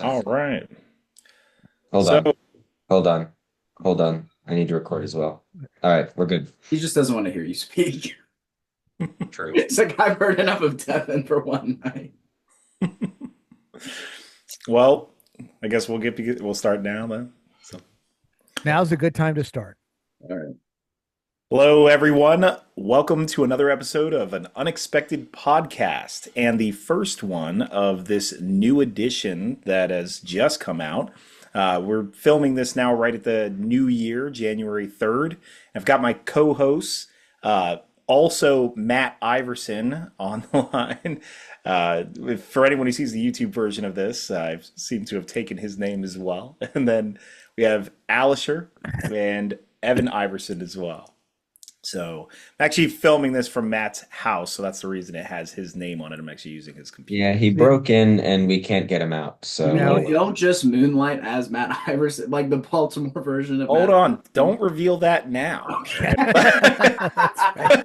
All right. Hold So, on. Hold on. Hold on. I need to record as well. All right, we're good. He just doesn't want to hear you speak. True. It's like I've heard enough of Devin for one night. well, I guess we'll start now then. So, Now's a good time to start. All right. hello everyone. Welcome to another episode of an unexpected podcast and the first one of this new edition that has just come out. We're filming this now right at the new year, January 3rd. I've got my co-hosts, uh, also Matt Iverson on the line. For anyone who sees the YouTube version of this, I seem to have taken his name as well. And then we have Alisher and Evan Iverson as well. So I'm actually filming this from Matt's house, so that's the reason it has his name on it. I'm actually using his Yeah, computer. he broke in and we can't get him out. No, You don't just moonlight as Matt Iverson, like the Baltimore version of Hold Matt on, Iverson. don't reveal that now. Okay. that's right.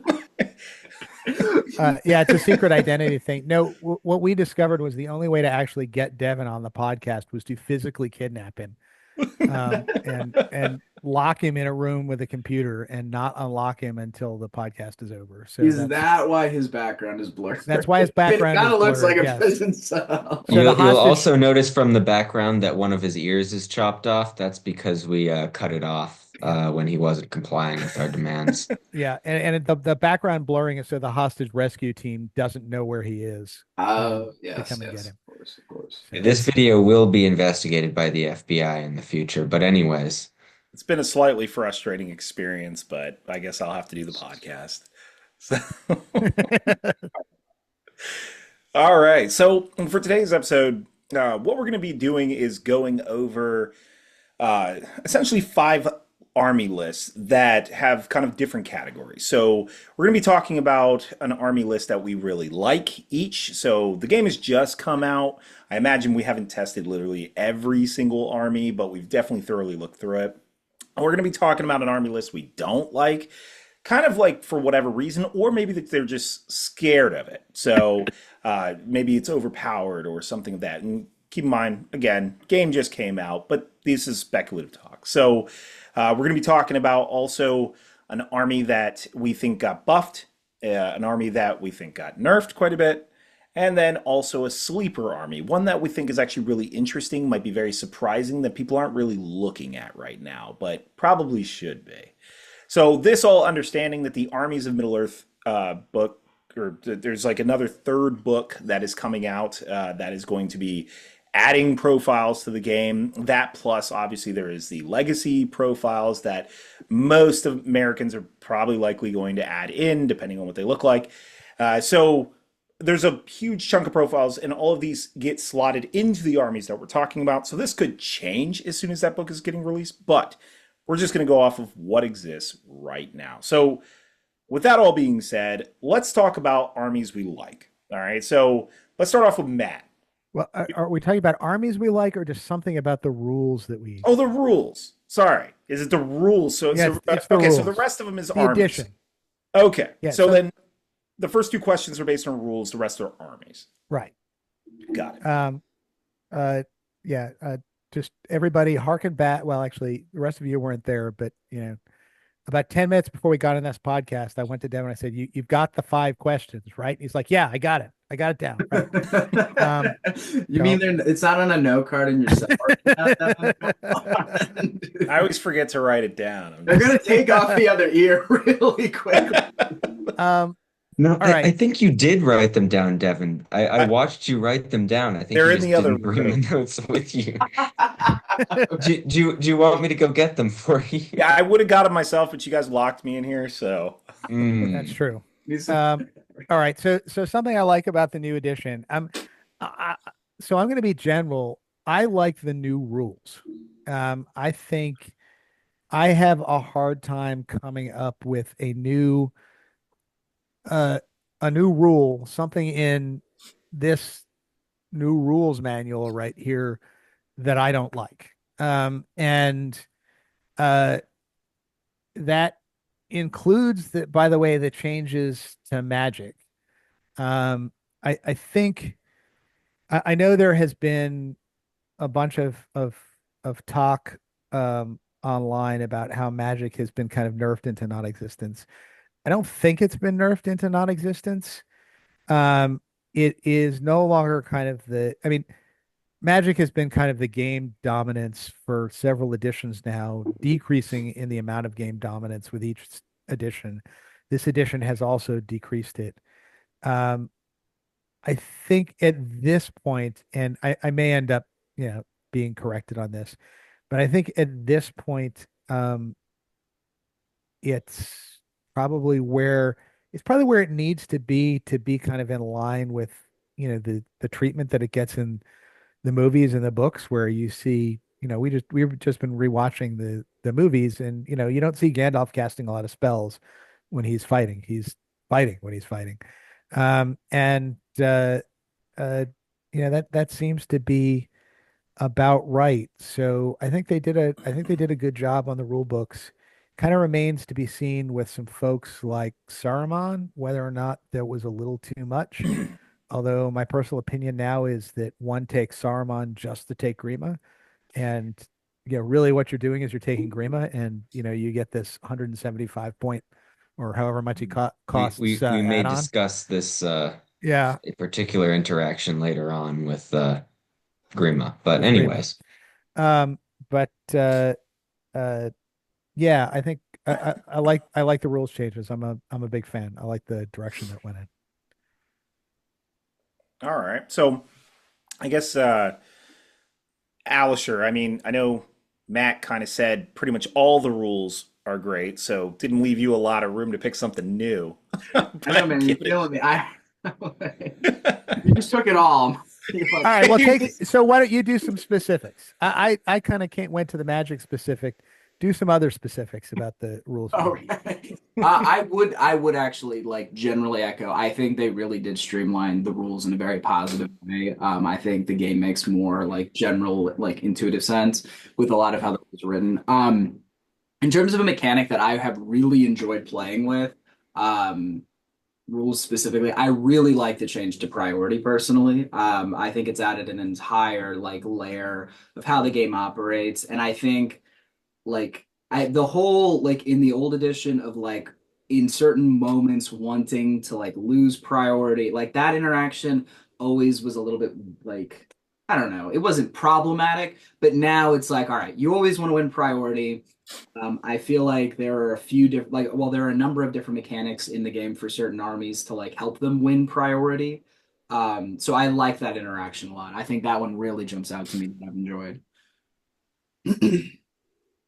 Yeah, it's a secret identity thing. No, what we discovered was the only way to actually get Devin on the podcast was to physically kidnap him, and lock him in a room with a computer and not unlock him until the podcast is over. So Is that why his background is blurred? that's why his It background kind is of looks like blurred. a Yes. prison cell. So the You'll hostage. also notice from the background that one of his ears is chopped off. That's because we cut it off Yeah, when he wasn't complying with our demands. yeah, and the background blurring is so the hostage rescue team doesn't know where he is. Oh, To yes, come and get yes, him. of course, of course. So This video will be investigated by the FBI in the future. But anyways, It's been a slightly frustrating experience, but I guess I'll have to do the podcast. So, all right. So for today's episode, what we're going to be doing is going over essentially five army lists that have kind of different categories. So we're going to be talking about an army list that we really like each. So the game has just come out. I imagine we haven't tested literally every single army, but we've definitely thoroughly looked through it. We're going to be talking about an army list we don't like, kind of like for whatever reason, or maybe that they're just scared of it. So maybe it's overpowered or something of that. And keep in mind, again, game just came out, but this is speculative talk. So we're going to be talking about also an army that we think got buffed, an army that we think got nerfed quite a bit, and then also a sleeper army, one that we think is actually really interesting, might be very surprising that people aren't really looking at right now, but probably should be. So this all understanding that the Armies of Middle Earth book, or there's like another third book that is coming out that is going to be adding profiles to the game. That plus, obviously, there is the legacy profiles that most Americans are probably likely going to add in, depending on what they look like. So there's a huge chunk of profiles, and all of these get slotted into the armies that we're talking about. So this could change as soon as that book is getting released, but we're just going to go off of what exists right now. So, with that all being said, let's talk about armies we like. All right. So, let's start off with Matt. well, are we talking about armies we like, or just something about the rules that we? Oh, the rules. Sorry. Is it the rules? So, Yeah, it's the okay. So, the rules. rest of them is The armies. addition. Okay. Yeah. So, So then the first two questions are based on rules, the rest are armies. right. Got it. Um. Yeah. Just everybody harken back. Well, actually, the rest of you weren't there, but about 10 minutes before we got on this podcast, I went to Devin. I said, "You've got the five questions, right?" And he's like, "Yeah, I got it. I got it down." Right. Um. You mean So. it's not on a note card in your cell? I always forget to write it down. I'm They're gonna just. take off the other ear really quick. Um. no, All I right. think you did write them down, Devin. I I, watched you write them down. I think they're you in just the other didn't bring the room. notes with you. Do you want me to go get them for you? Yeah, I would have got them myself, but you guys locked me in here, so. That's Mm. true. All right. So something I like about the new edition. I, so I'm going to be general. I like the new rules. I think I have a hard time coming up with uh, a new rule, something in this new rules manual right here that I don't like. And uh, that includes the, by the way, the changes to magic. Um, I think I know there has been a bunch of talk online about how magic has been kind of nerfed into non-existence. I don't think it's been nerfed into non-existence. Um, it is no longer kind of I mean, Magic has been kind of the game dominance for several editions now, decreasing in the amount of game dominance with each edition. This edition has also decreased it. Um, I think at this point, and I may end up, being corrected on this, but I think at this point, it's probably where it's probably where it needs to be kind of in line with, the treatment that it gets in the movies and the books, where you see, we've just been rewatching the movies, and you don't see Gandalf casting a lot of spells when he's fighting. He's fighting when he's fighting. And uh that seems to be about right. So I think they did a good job on the rule books. Kind of remains to be seen with some folks like Saruman, whether or not that was a little too much. Although my personal opinion now is that one takes Saruman just to take Grima, and really what you're doing is you're taking Grima, and you get this 175 point or however much it costs We may add-on. discuss this Yeah, a particular interaction later on with Grima. But with Grima. anyways, Um, but uh, yeah, I think I like the rules changes. I'm a big fan. I like the direction that went in. All right. So I guess Alisher, I mean, I know Matt kind of said pretty much all the rules are great, so didn't leave you a lot of room to pick something new. I know, But man. You're give it killing me. I a you just took it all. You're All like, right, well, so why don't you do some specifics? I kind of can't went to the Magic specific. Do some other specifics about the rules changes. okay. I would actually like generally echo. I think they really did streamline the rules in a very positive way. I think the game makes more like general, like intuitive sense with a lot of how the rules are written. In terms of a mechanic that I have really enjoyed playing with, um, rules specifically, I really like the change to priority personally. I think it's added an entire like layer of how the game operates, and I think like the whole like in the old edition of like in certain moments wanting to like lose priority, like that interaction always was a little bit like I don't know, it wasn't problematic, but now it's like, all right, you always want to win priority. I feel like there are a few different like well, there are a number of different mechanics in the game for certain armies to like help them win priority. So I like that interaction a lot. I think that one really jumps out to me that I've enjoyed.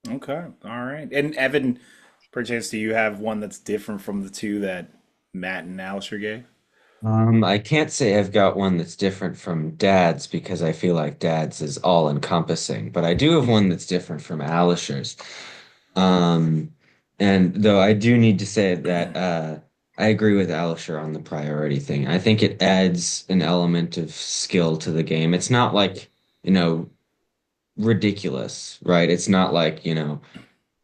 Okay. All right. And Evan, perchance, do you have one that's different from the two that Matt and Alisher gave? I can't say I've got one that's different from Dad's because I feel like Dad's is all encompassing, but I do have one that's different from Alisher's. Um, and though I do need to say that I agree with Alisher on the priority thing. I think it adds an element of skill to the game. It's not like, you know, ridiculous, right? It's not like,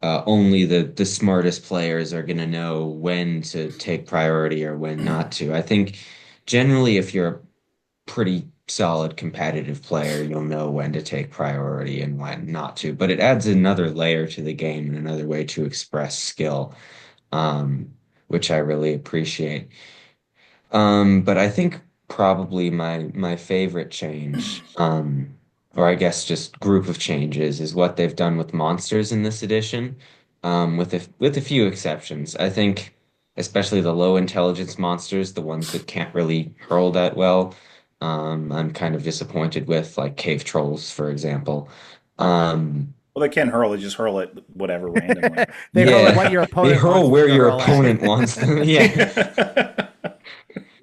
only the smartest players are going to know when to take priority or when not to. I think generally, if you're a pretty solid competitive player, you'll know when to take priority and when not to. But it adds another layer to the game and another way to express skill, um, which I really appreciate. But I think probably my favorite change, or I guess just group of changes, is what they've done with monsters in this edition, with a few exceptions. I think especially the low intelligence monsters, the ones that can't really hurl that well, I'm kind of disappointed with, like cave trolls, for example. Um, Well, they can hurl it, just hurl it whatever randomly. They hurl at what yeah, your they opponent hurl wants them where to your hurl at. opponent wants them. Yeah.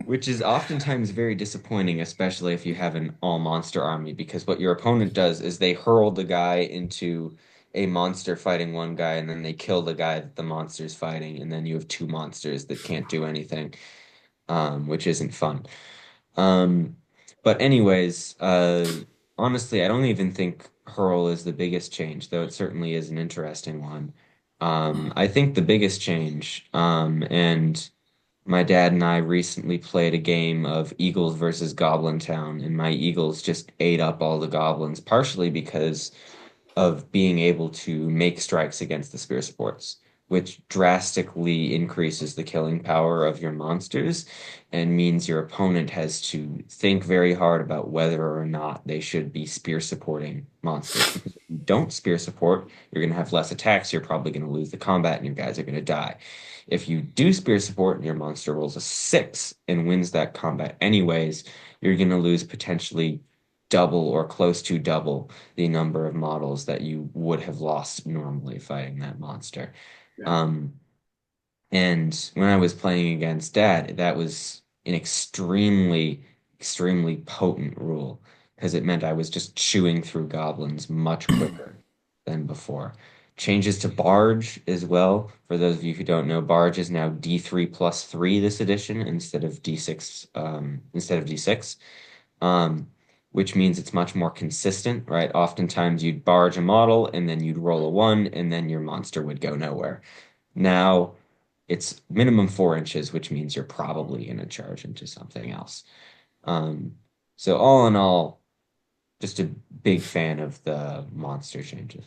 Which is oftentimes very disappointing, especially if you have an all monster army, because what your opponent does is they hurl the guy into a monster fighting one guy, and then they kill the guy that the monster's fighting, and then you have two monsters that can't do anything, which isn't fun. Um, but anyways, honestly, I don't even think hurl is the biggest change, though it certainly is an interesting one. I think the biggest change, and My dad and I recently played a game of Eagles versus Goblin Town, and my Eagles just ate up all the goblins, partially because of being able to make strikes against the spear supports, which drastically increases the killing power of your monsters and means your opponent has to think very hard about whether or not they should be spear supporting monsters. Because if you don't spear support, you're going to have less attacks, you're probably going to lose the combat, and your guys are going to die. If you do spear support and your monster rolls a 6 and wins that combat anyways, you're going to lose potentially double or close to double the number of models that you would have lost normally fighting that monster. Yeah. Um, and when I was playing against Dad, that was an extremely potent rule because it meant I was just chewing through goblins much quicker than before. Changes to Barge as well. For those of you who don't know, Barge is now D3 plus 3 this edition instead of D6, um, which means it's much more consistent, right? Oftentimes you'd barge a model and then you'd roll a 1 and then your monster would go nowhere. Now it's minimum 4 inches, which means you're probably going to charge into something else. Um, so all in all, just a big fan of the monster changes.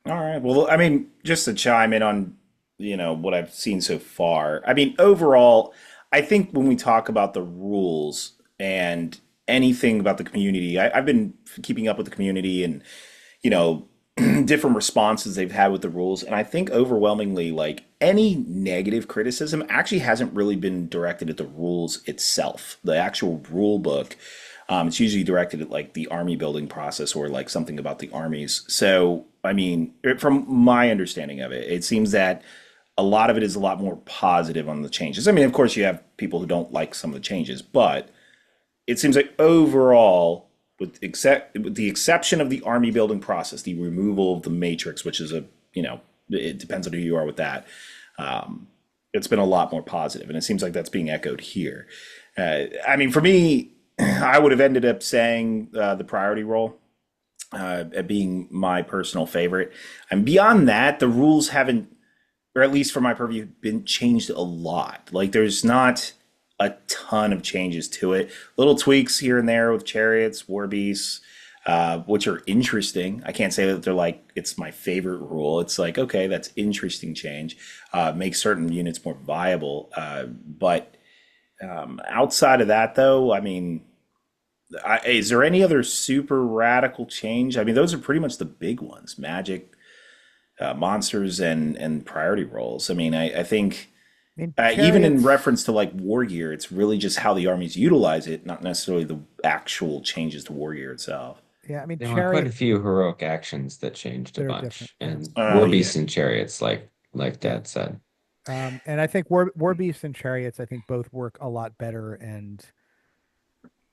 All right. Well, I mean, just to chime in on, what I've seen so far. I mean, overall, I think when we talk about the rules and anything about the community, I've been keeping up with the community and, you know, different responses they've had with the rules. And I think overwhelmingly, like any negative criticism actually hasn't really been directed at the rules itself, the actual rule book. It's usually directed at like the army building process or like something about the armies. So, I mean, from my understanding of it, it seems that a lot of it is a lot more positive on the changes. I mean, of course, you have people who don't like some of the changes, but it seems like overall, with the exception of the army building process, the removal of the matrix, which is it depends on who you are with that. Um, it's been a lot more positive, and it seems like that's being echoed here. I mean, for me, I would have ended up saying the priority role being my personal favorite. And beyond that, the rules haven't, or at least from my purview, been changed a lot. Like there's not a ton of changes to it. Little tweaks here and there with chariots, war beasts, which are interesting. I can't say that they're like it's my favorite rule. It's like okay, that's interesting change. Makes certain units more viable. But outside of that, though, I mean, is there any other super radical change? I mean, those are pretty much the big ones: magic, monsters, and priority roles. I mean, I think I mean, even in chariots. reference to like war gear, it's really just how the armies utilize it, not necessarily the actual changes to war gear itself. Yeah, I mean, There were quite a chariot few heroic actions that changed a that are different. bunch, Yeah. and Oh war yeah, beasts and chariots, like Yeah. Dad said. And I think war beasts and chariots, I think both work a lot better. And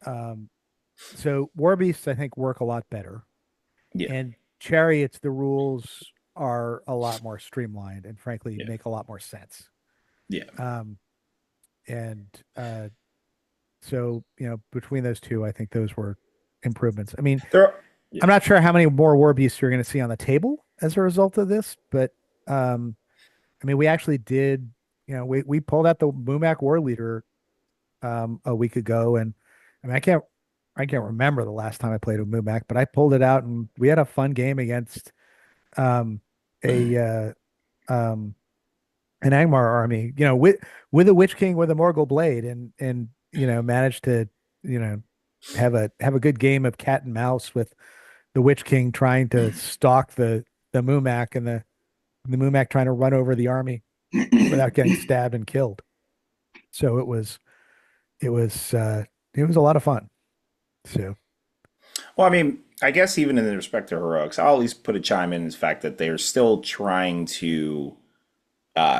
um, so war beasts, I think, work a lot better. yeah, And chariots, the rules are a lot more streamlined and frankly yeah, make a lot more sense. yeah. Um, and so, between those two, I think those were improvements. I mean, There, are, yeah. I'm not sure how many more war beasts you're going to see on the table as a result of this, but um, I mean, we actually did, we pulled out the Mumak War Leader a week ago, and I mean, I can't remember the last time I played with Mumak, but I pulled it out and we had a fun game against um, a um, an Angmar army, with a Witch King with a Morgul blade, and managed to have a good game of cat and mouse with the Witch King trying to stalk the Mumak and the Mumak trying to run over the army without getting stabbed and killed. So it was a lot of fun. So Well, I mean, I guess even in respect to heroics, I'll at least put a chime in the fact that they're still trying to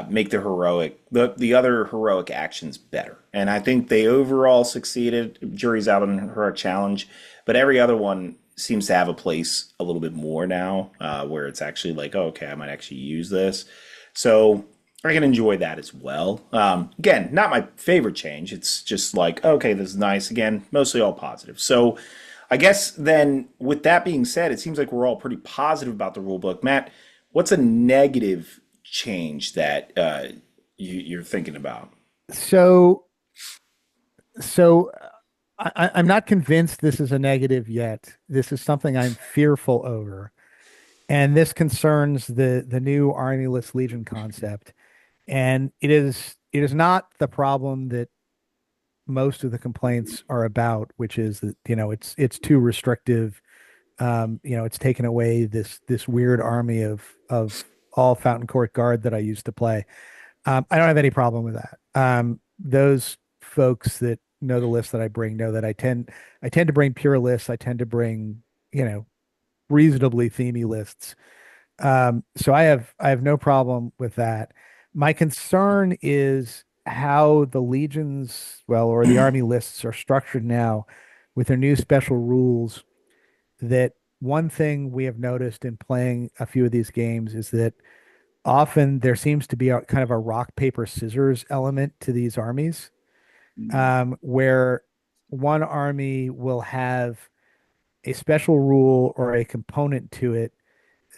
make the other heroic actions better, and I think they overall succeeded. Jury's out on heroic challenge, but every other one seems to have a place a little bit more now, where it's actually like, oh, okay, I might actually use this, so I can enjoy that as well. Again, not my favorite change. It's just like, okay, this is nice. Again, mostly all positive. So I guess then, with that being said, it seems like we're all pretty positive about the rule book. Matt, what's a negative change that you're thinking about. So, so I'm not convinced this is a negative yet. This is something I'm fearful over, and this concerns the new Armyless Legion concept. And it is not the problem that most of the complaints are about, which is that it's too restrictive. It's taken away this weird army of all Fountain Court Guard that I used to play. I don't have any problem with that. Those folks that know the list that I bring know that I tend to bring pure lists. I tend to bring, you know, reasonably themey lists. So I have no problem with that. My concern is how the legions, well, or the army lists are structured now with their new special rules. That one thing we have noticed in playing a few of these games is that often there seems to be a kind of a rock, paper, scissors element to these armies, Mm. where one army will have a special rule or a component to it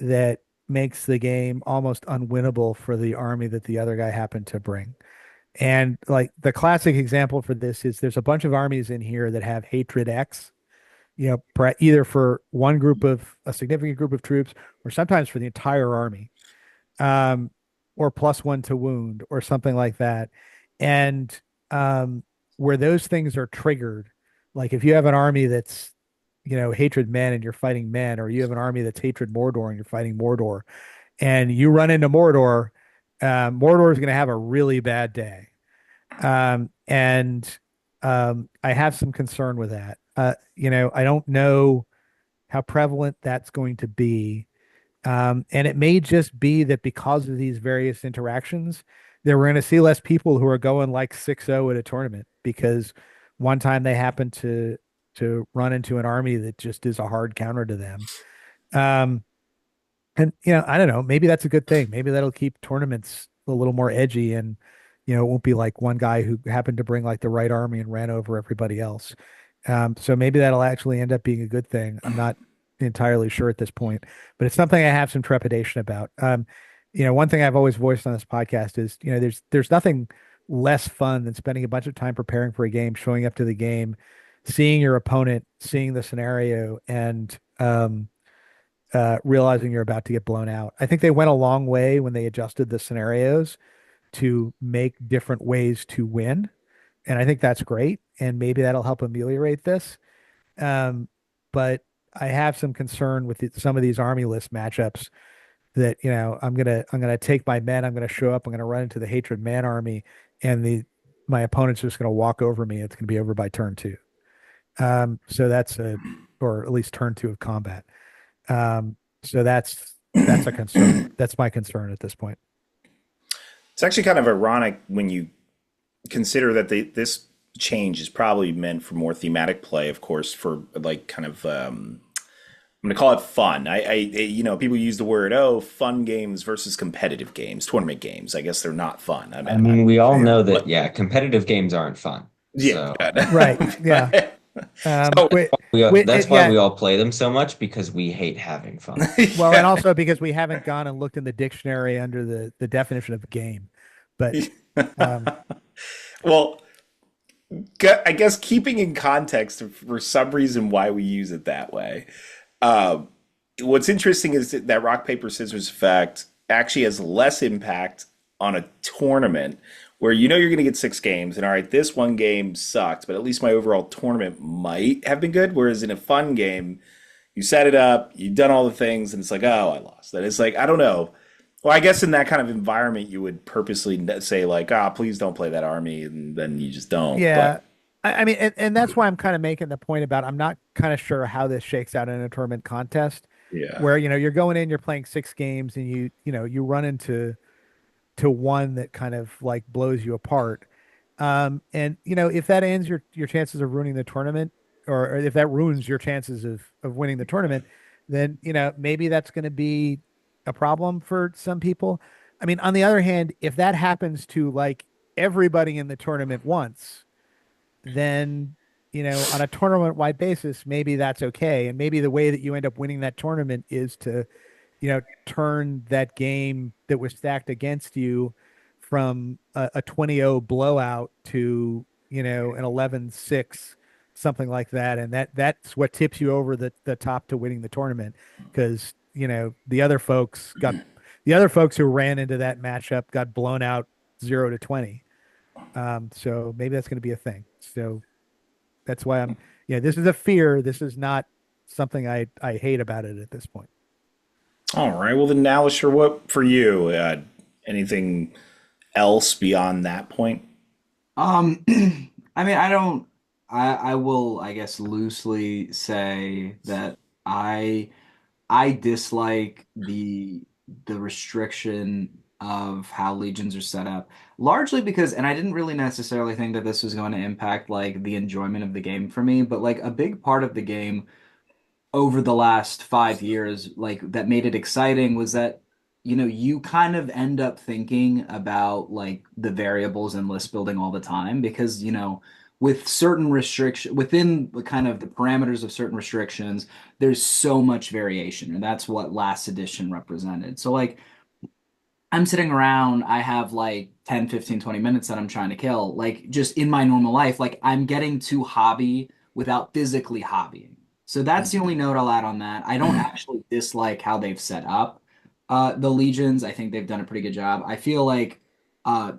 that makes the game almost unwinnable for the army that the other guy happened to bring. And like the classic example for this is there's a bunch of armies in here that have hatred X, either for one group of a significant group of troops or sometimes for the entire army, um, or +1 to wound or something like that. And where those things are triggered, like if you have an army that's, hatred men and you're fighting men, or you have an army that's hatred Mordor and you're fighting Mordor, and you run into Mordor, Mordor is going to have a really bad day. And I have some concern with that. I don't know how prevalent that's going to be. And it may just be that because of these various interactions, that we're going to see less people who are going like 6-0 at a tournament because one time they happen to run into an army that just is a hard counter to them. Um, and I don't know, maybe that's a good thing. Maybe that'll keep tournaments a little more edgy, and it won't be like one guy who happened to bring like the right army and ran over everybody else. So maybe that'll actually end up being a good thing. I'm not entirely sure at this point, but it's something I have some trepidation about. One thing I've always voiced on this podcast is, there's nothing less fun than spending a bunch of time preparing for a game, showing up to the game, seeing your opponent, seeing the scenario, and realizing you're about to get blown out. I think they went a long way when they adjusted the scenarios to make different ways to win. And I think that's great. And maybe that'll help ameliorate this. Um, but I have some concern with some of these army list matchups that, I'm gonna take my men, I'm gonna show up, I'm gonna run into the hatred man army, and the my opponent's just gonna walk over me. It's gonna be over by turn two. So or at least turn two of combat. So that's a concern. That's my concern at this point. It's actually kind of ironic when you consider that this change is probably meant for more thematic play, of course, for like kind of I'm going to call it fun. People use the word, oh, fun games versus competitive games, tournament games. I guess they're not fun. I I mean, mean, we all know that, but yeah, competitive games aren't fun. yeah. So Right. Yeah. So, Wait, that's why yeah. we all play them so much because we hate having fun. Well, and yeah. also because we haven't gone and looked in the dictionary under the definition of game. But um, Well, I guess keeping in context for some reason why we use it that way. Um, what's interesting is that rock, paper, scissors effect actually has less impact on a tournament where you're going to get 6 games, and all right, this one game sucked, but at least my overall tournament might have been good. Whereas in a fun game, you set it up, you've done all the things, and it's like, oh, I lost. And it's like, I don't know. Well, I guess in that kind of environment, you would purposely say like, ah, please don't play that army, and then you just don't. yeah, But I mean, and that's why I'm kind of making the point about I'm not kind of sure how this shakes out in a tournament contest, yeah. where you're going in, you're playing 6 games, and you run into to one that kind of like blows you apart. And if that ends your chances of ruining the tournament, or if that ruins your chances of winning the tournament, then maybe that's going to be a problem for some people. I mean, on the other hand, if that happens to like everybody in the tournament once, then on a tournament wide basis, maybe that's okay. And maybe the way that you end up winning that tournament is to turn that game that was stacked against you from a 20-0 blowout to, an 11-6, something like that. And that's what tips you over the top to winning the tournament. Because, the other folks who ran into that matchup got blown out 0-20. So maybe that's going to be a thing. So that's why this is a fear. This is not something I hate about it at this point. All right. Well, then, Alistair, what for you? Anything else beyond that point? I mean, I don't. I will, I guess, loosely say that I dislike the restriction of how legions are set up, largely because, and I didn't really necessarily think that this was going to impact like the enjoyment of the game for me, but like a big part of the game over the last 5 years, like that made it exciting was that, you kind of end up thinking about like the variables in list building all the time because, with certain restriction within the kind of the parameters of certain restrictions, there's so much variation. And that's what last edition represented. So like I'm sitting around, I have like 10, 15, 20 minutes that I'm trying to kill. Like just in my normal life, like I'm getting to hobby without physically hobbying. So that's the only note I'll add on that. I don't actually dislike how they've set up the legions. I think they've done a pretty good job. I feel like uh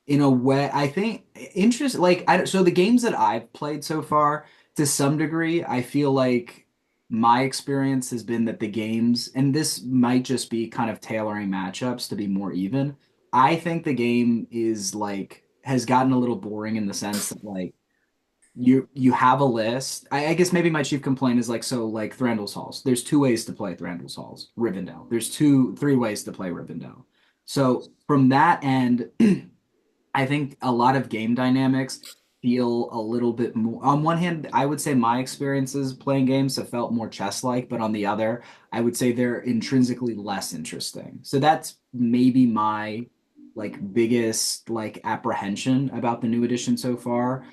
in a way, I think interest like so the games that I've played so far, to some degree, I feel like my experience has been that the games, and this might just be kind of tailoring matchups to be more even. I think the game is like has gotten a little boring in the sense that like you have a list. I guess maybe my chief complaint is like so like Thranduil's Halls. There's two ways to play Thranduil's Halls, Rivendell. There's three ways to play Rivendell. So from that end, I think a lot of game dynamics feel a little bit more. On one hand, I would say my experiences playing games have felt more chess-like, but on the other, I would say they're intrinsically less interesting. So that's maybe my like biggest like apprehension about the new edition so far.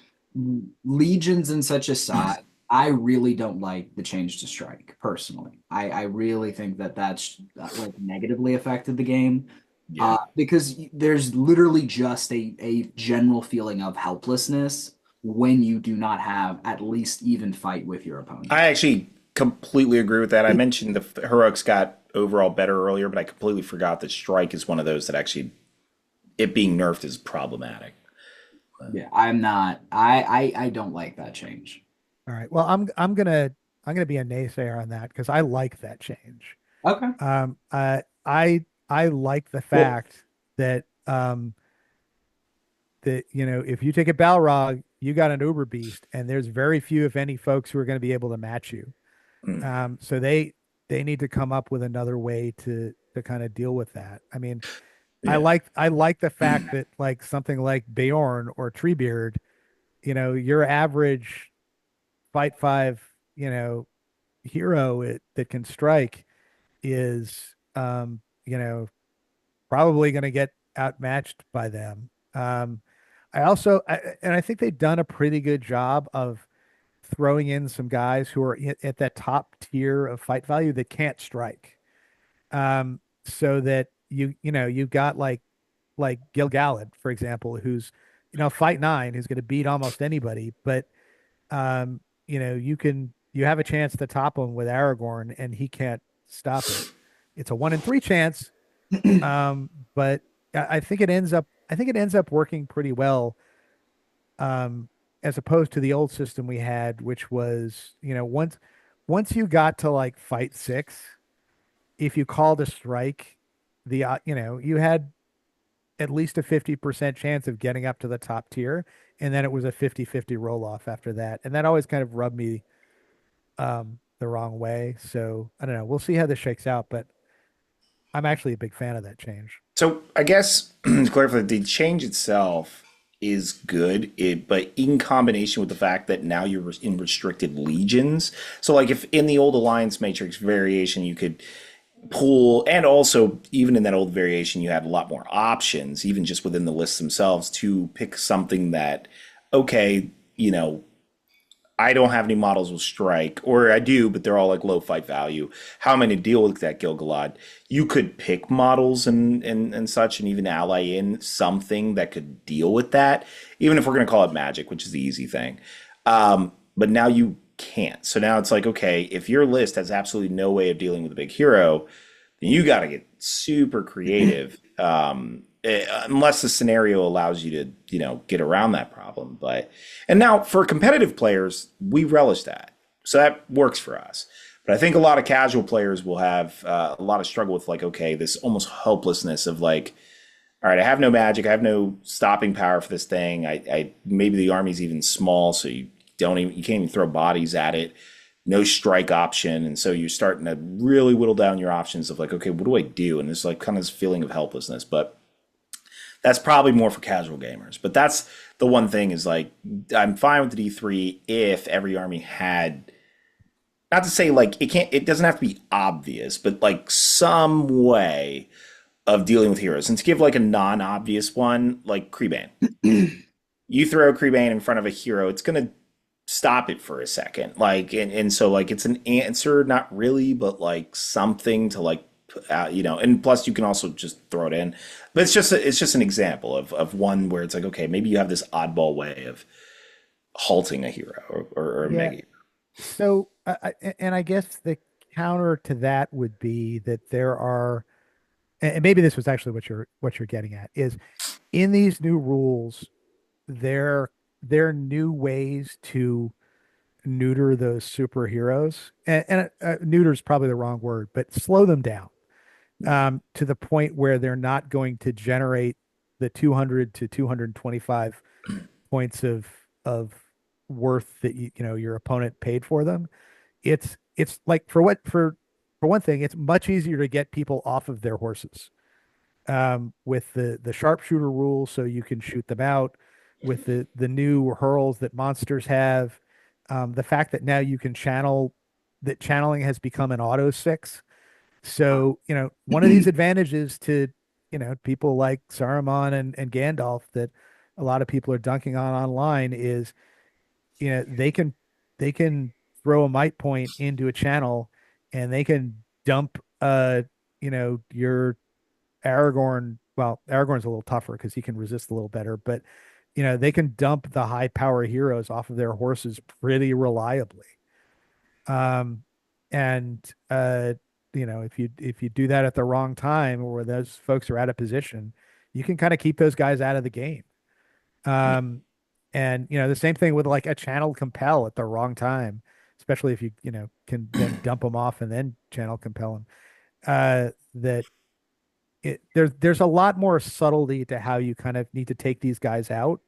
Legions and such aside, I really don't like the change to strike personally. I really think that that's like negatively affected the game Yeah. because there's literally just a general feeling of helplessness when you do not have at least even fight with your opponent. I actually completely agree with that. I mentioned the heroics got overall better earlier, but I completely forgot that strike is one of those that actually it being nerfed is problematic. Yeah, I'm not. I don't like that change. All right. Well, I'm gonna be a naysayer on that because I like that change. Okay. I like the Well, fact that if you take a Balrog, you got an Uber Beast, and there's very few, if any, folks who are going to be able to match you. mm, So they need to come up with another way to kind of deal with that. I mean, yeah. I like the fact that like something like Beorn or Treebeard, your average fight five, hero that can strike is probably going to get outmatched by them. And I think they've done a pretty good job of throwing in some guys who are at that top tier of fight value that can't strike. So that you've got like Gil-galad, for example, who's fight nine, who's going to beat almost anybody, but you have a chance to top him with Aragorn, and he can't stop it. It's a 1 in 3 chance, but I think it ends up working pretty well, as opposed to the old system we had, which was, once you got to like fight six, if you called a strike, you had at least a 50% chance of getting up to the top tier, and then it was a 50-50 roll off after that. And that always kind of rubbed me the wrong way. So I don't know. We'll see how this shakes out, but I'm actually a big fan of that change. So I guess to clarify, the change itself is good, but in combination with the fact that now you're in restricted legions. So like if in the old Alliance Matrix variation, you could pull, and also even in that old variation, you had a lot more options, even just within the lists themselves, to pick something that, okay, I don't have any models with strike, or I do, but they're all like low fight value. How am I going to deal with that Gilgalad? You could pick models and such, and even ally in something that could deal with that, even if we're going to call it magic, which is the easy thing. But now you can't. So now it's like, okay, if your list has absolutely no way of dealing with a big hero, then you got to get super creative. Unless the scenario allows you to, get around that problem. And now for competitive players, we relish that. So that works for us. But I think a lot of casual players will have a lot of struggle with like, okay, this almost helplessness of like, all right, I have no magic, I have no stopping power for this thing. I maybe the army's even small, so you can't even throw bodies at it. No strike option, and so you're starting to really whittle down your options of like, okay, what do I do? And there's like kind of this feeling of helplessness. But that's probably more for casual gamers. But that's the one thing is like I'm fine with the D3 if every army had, not to say like it doesn't have to be obvious, but like some way of dealing with heroes. And to give like a non-obvious one, like Creebane. You throw Creebane in front of a hero, it's gonna stop it for a second. Like and so like it's an answer, not really, but like something to like and plus you can also just throw it in. But it's just an example of one where it's like, okay, maybe you have this oddball way of halting a hero or a Yeah. mega. So, and I guess the counter to that would be that there are, and maybe this was actually what you're getting at, is in these new rules, there are new ways to neuter those superheroes, and neuter is probably the wrong word, but slow them down to the point where they're not going to generate the 200 to 225 points of worth that your opponent paid for them. It's like for one thing, it's much easier to get people off of their horses with the sharpshooter rule, so you can shoot them out with the new hurls that monsters have. The fact that now you can channel, that channeling has become an auto six. So, one of these advantages to, people like Saruman and Gandalf that a lot of people are dunking on online is, they can throw a might point into a channel and they can dump your Aragorn. Well, Aragorn's a little tougher because he can resist a little better, but they can dump the high power heroes off of their horses pretty reliably. Um, and if you do that at the wrong time or where those folks are out of position, you can kind of keep those guys out of the game. Um, and the same thing with like a channel compel at the wrong time, especially if you can then dump them off and then channel compel them. That there's a lot more subtlety to how you kind of need to take these guys out.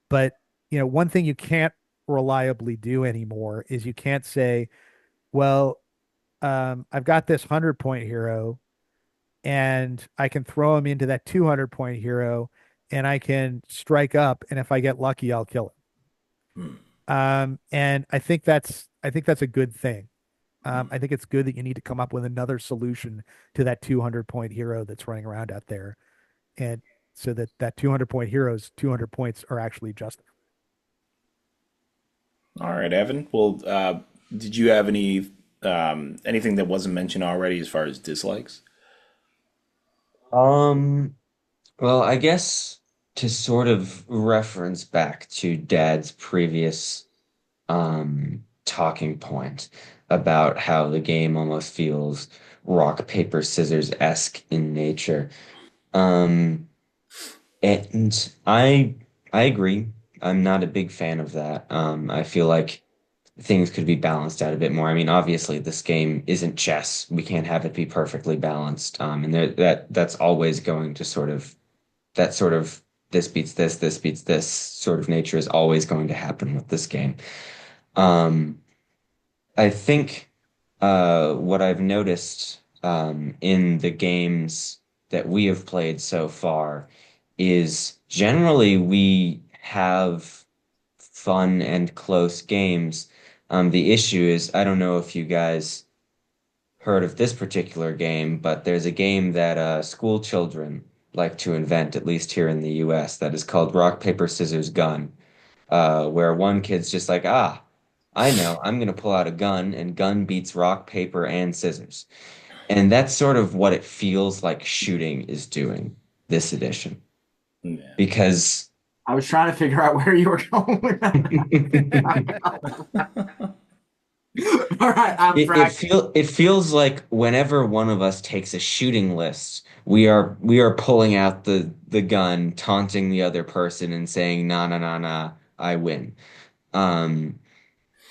But one thing you can't reliably do anymore is you can't say, well, I've got this 100-point hero and I can throw him into that 200-point hero and I can strike up. And if I get lucky, I'll kill him. And I think that's a good thing. I think it's good that you need to come up with another solution to that 200-point hero that's running around out there. And so that 200-point hero's 200 points are actually justified. All right, Evan. Well, did you have anything that wasn't mentioned already as far as dislikes? Um, well, I guess to sort of reference back to Dad's previous talking point about how the game almost feels rock, paper, scissors-esque in nature. Um, and I agree. I'm not a big fan of that. I feel like things could be balanced out a bit more. I mean, obviously, this game isn't chess. We can't have it be perfectly balanced. And that's always going to sort of this beats this sort of nature is always going to happen with this game. Um, I think what I've noticed in the games that we have played so far is generally we have fun and close games. The issue is, I don't know if you guys heard of this particular game, but there's a game that school children like to invent, at least here in the US, that is called Rock, Paper, Scissors, Gun, where one kid's just like, ah. I know I'm going to pull out a gun and gun beats rock, paper, and scissors. And that's sort of what it feels like shooting is doing this edition. Yeah. Because I was trying to figure out where you were going with that. All right, I'm practicing. it feels like whenever one of us takes a shooting list, we are pulling out the gun, taunting the other person and saying, "Nah, nah, nah, nah, I win." Um,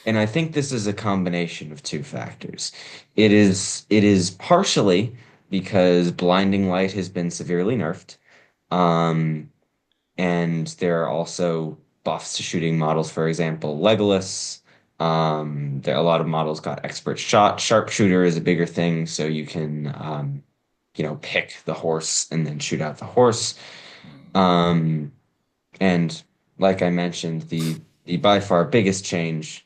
and I think this is a combination of two factors. It is partially because blinding light has been severely nerfed. Um, and there are also buffs to shooting models, for example, Legolas. There a lot of models got expert shot. Sharpshooter is a bigger thing, so you can pick the horse and then shoot out the horse. Um, and like I mentioned, the by far biggest change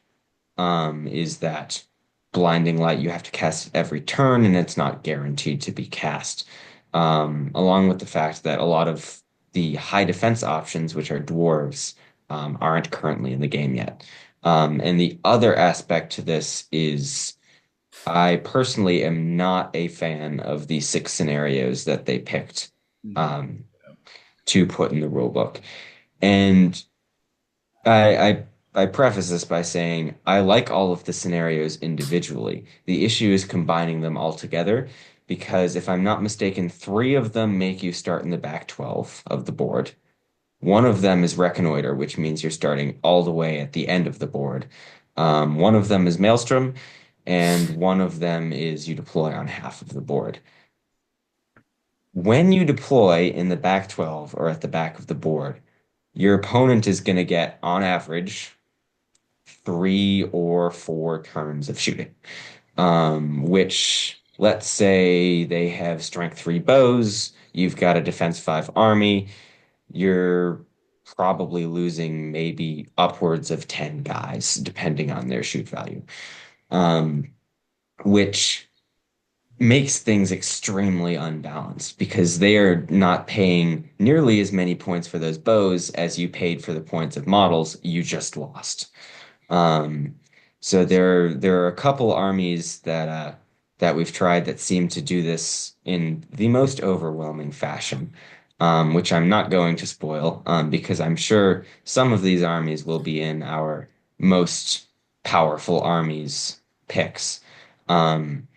is that blinding light you have to cast it every turn, and it's not guaranteed to be cast. Along with the fact that a lot of the high defense options, which are dwarves, aren't currently in the game yet. And the other aspect to this is I personally am not a fan of the six scenarios that they picked um, to put in the rule book. And I preface this by saying I like all of the scenarios individually. The issue is combining them all together because if I'm not mistaken, three of them make you start in the back 12 of the board. One of them is Reconnoiter, which means you're starting all the way at the end of the board. One of them is Maelstrom, and one of them is you deploy on half of the board. When you deploy in the back 12 or at the back of the board, your opponent is going to get, on average, 3 or 4 turns of shooting. Which let's say they have strength 3 bows, you've got a defense 5 army, you're probably losing maybe upwards of 10 guys, depending on their shoot value. Um, which makes things extremely unbalanced because they are not paying nearly as many points for those bows as you paid for the points of models you just lost. Um, so there are a couple armies that we've tried that seem to do this in the most overwhelming fashion, which I'm not going to spoil, because I'm sure some of these armies will be in our most powerful armies picks. Um,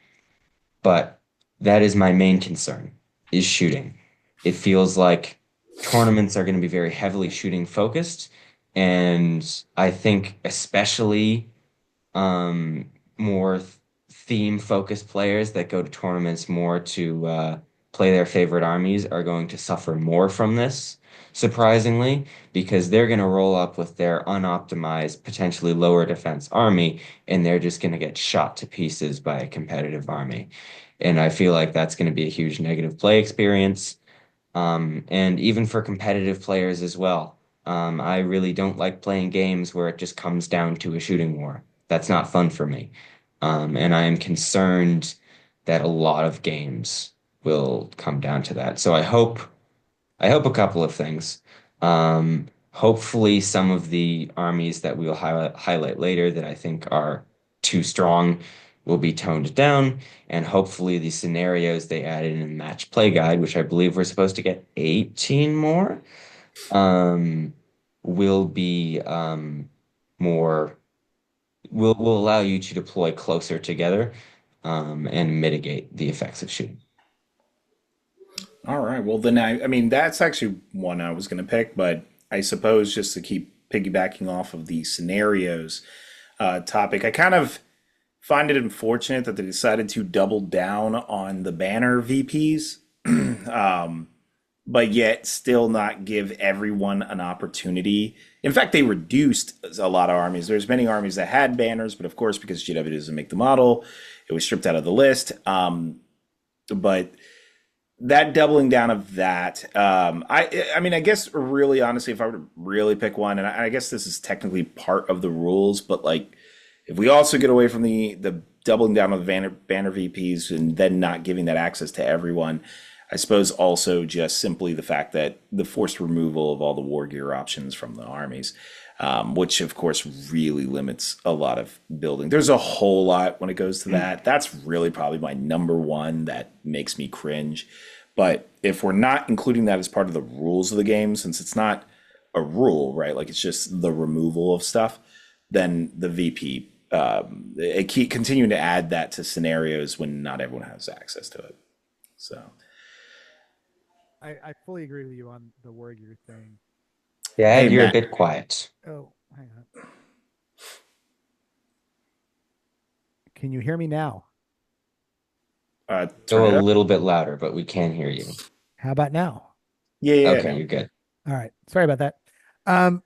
but that is my main concern is shooting. It feels like tournaments are going to be very heavily shooting focused, and I think especially more theme focused players that go to tournaments more to play their favorite armies are going to suffer more from this, surprisingly, because they're going to roll up with their unoptimized, potentially lower defense army, and they're just going to get shot to pieces by a competitive army. And I feel like that's going to be a huge negative play experience. And even for competitive players as well. I really don't like playing games where it just comes down to a shooting war. That's not fun for me. And I am concerned that a lot of games will come down to that. So I hope a couple of things. Hopefully, some of the armies that we will highlight later that I think are too strong will be toned down, and hopefully the scenarios they added in the match play guide, which I believe we're supposed to get 18 more, um, will be more will allow you to deploy closer together and mitigate the effects of shooting. All right. Well, then I mean, that's actually one I was going to pick, but I suppose just to keep piggybacking off of the scenarios topic, I kind of find it unfortunate that they decided to double down on the banner VPs, but yet still not give everyone an opportunity. In fact, they reduced a lot of armies. There's many armies that had banners, but of course, because GW doesn't make the model, it was stripped out of the list. But that doubling down of that, I mean, I guess really honestly, if I were to really pick one, and I guess this is technically part of the rules, but like if we also get away from the doubling down of the banner VPs and then not giving that access to everyone, I suppose also just simply the fact that the forced removal of all the war gear options from the armies. which of course really limits a lot of building. There's a whole lot when it goes to that. That's really probably my number one that makes me cringe. But if we're not including that as part of the rules of the game, since it's not a rule, right? Like it's just the removal of stuff, then the VP, it keep continuing to add that to scenarios when not everyone has access to it. So I fully agree with you on the word you're saying. Yeah, hey Ed, you're a Matt, bit quiet. Oh, hang on. Can you hear me now? turn Go a it up. little bit louder, but we can hear you. How about now? Yeah, yeah, Okay, no. you're good. All right. Sorry about that. Um,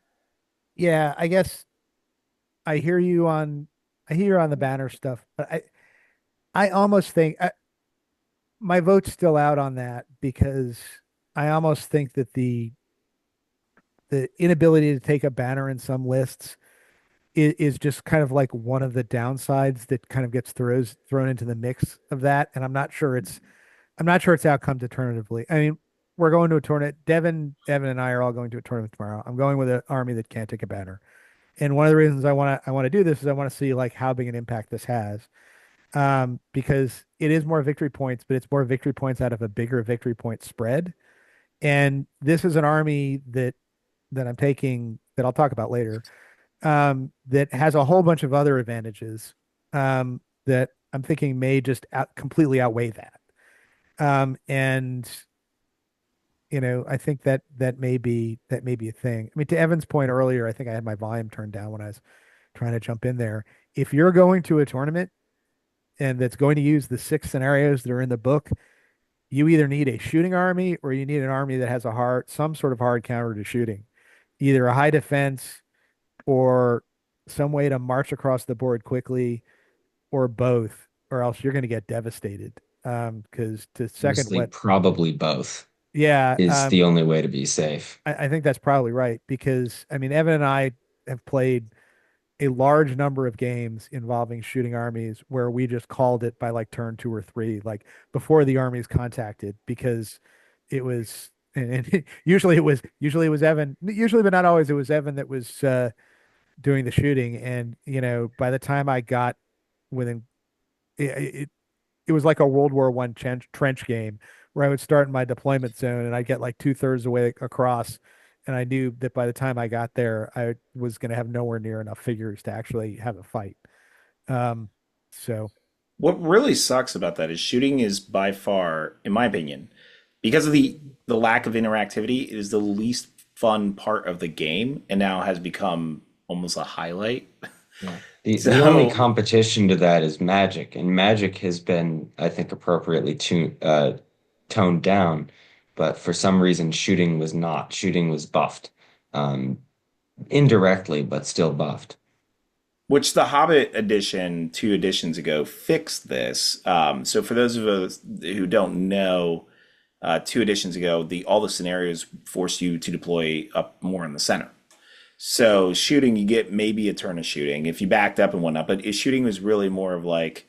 yeah, I guess I hear you on I hear you on the banner stuff, but I almost think my vote's still out on that because I almost think that the inability to take a banner in some lists is just kind of like one of the downsides that kind of gets thrown into the mix of that. And I'm not sure it's outcome determinatively. I mean, we're going to a tournament. Evan and I are all going to a tournament tomorrow. I'm going with an army that can't take a banner. And one of the reasons I want to do this is I want to see like how big an impact this has. Because it is more victory points, but it's more victory points out of a bigger victory point spread. And this is an army that I'm taking that I'll talk about later, that has a whole bunch of other advantages, that I'm thinking may just completely outweigh that. And I think that may be a thing. I mean, to Evan's point earlier, I think I had my volume turned down when I was trying to jump in there. If you're going to a tournament and that's going to use the six scenarios that are in the book, you either need a shooting army or you need an army that has some sort of hard counter to shooting, either a high defense or some way to march across the board quickly, or both, or else you're going to get devastated. Because to second Honestly, what, probably both yeah, is the only way to be safe. I think that's probably right because I mean, Evan and I have played a large number of games involving shooting armies where we just called it by like turn two or three, like before the armies contacted, because it was, and usually it was Evan, usually, but not always. It was Evan that was doing the shooting. And, by the time I got within, it, it was like a World War I trench game where I would start in my deployment zone and I'd get like two-thirds of the way across. And I knew that by the time I got there, I was going to have nowhere near enough figures to actually have a fight. Um, so What really sucks about that is shooting is by far, in my opinion, because of the lack of interactivity, it is the least fun part of the game and now has become almost a highlight. Yeah. The only So competition to that is Magic, and Magic has been, I think, appropriately toned down, but for some reason, shooting was not. Shooting was buffed, um, indirectly, but still buffed. which the Hobbit edition 2 editions ago fixed this. So for those of us who don't know, 2 editions ago, the all the scenarios forced you to deploy up more in the center. So shooting, you get maybe a turn of shooting if you backed up and whatnot. But shooting was really more of like,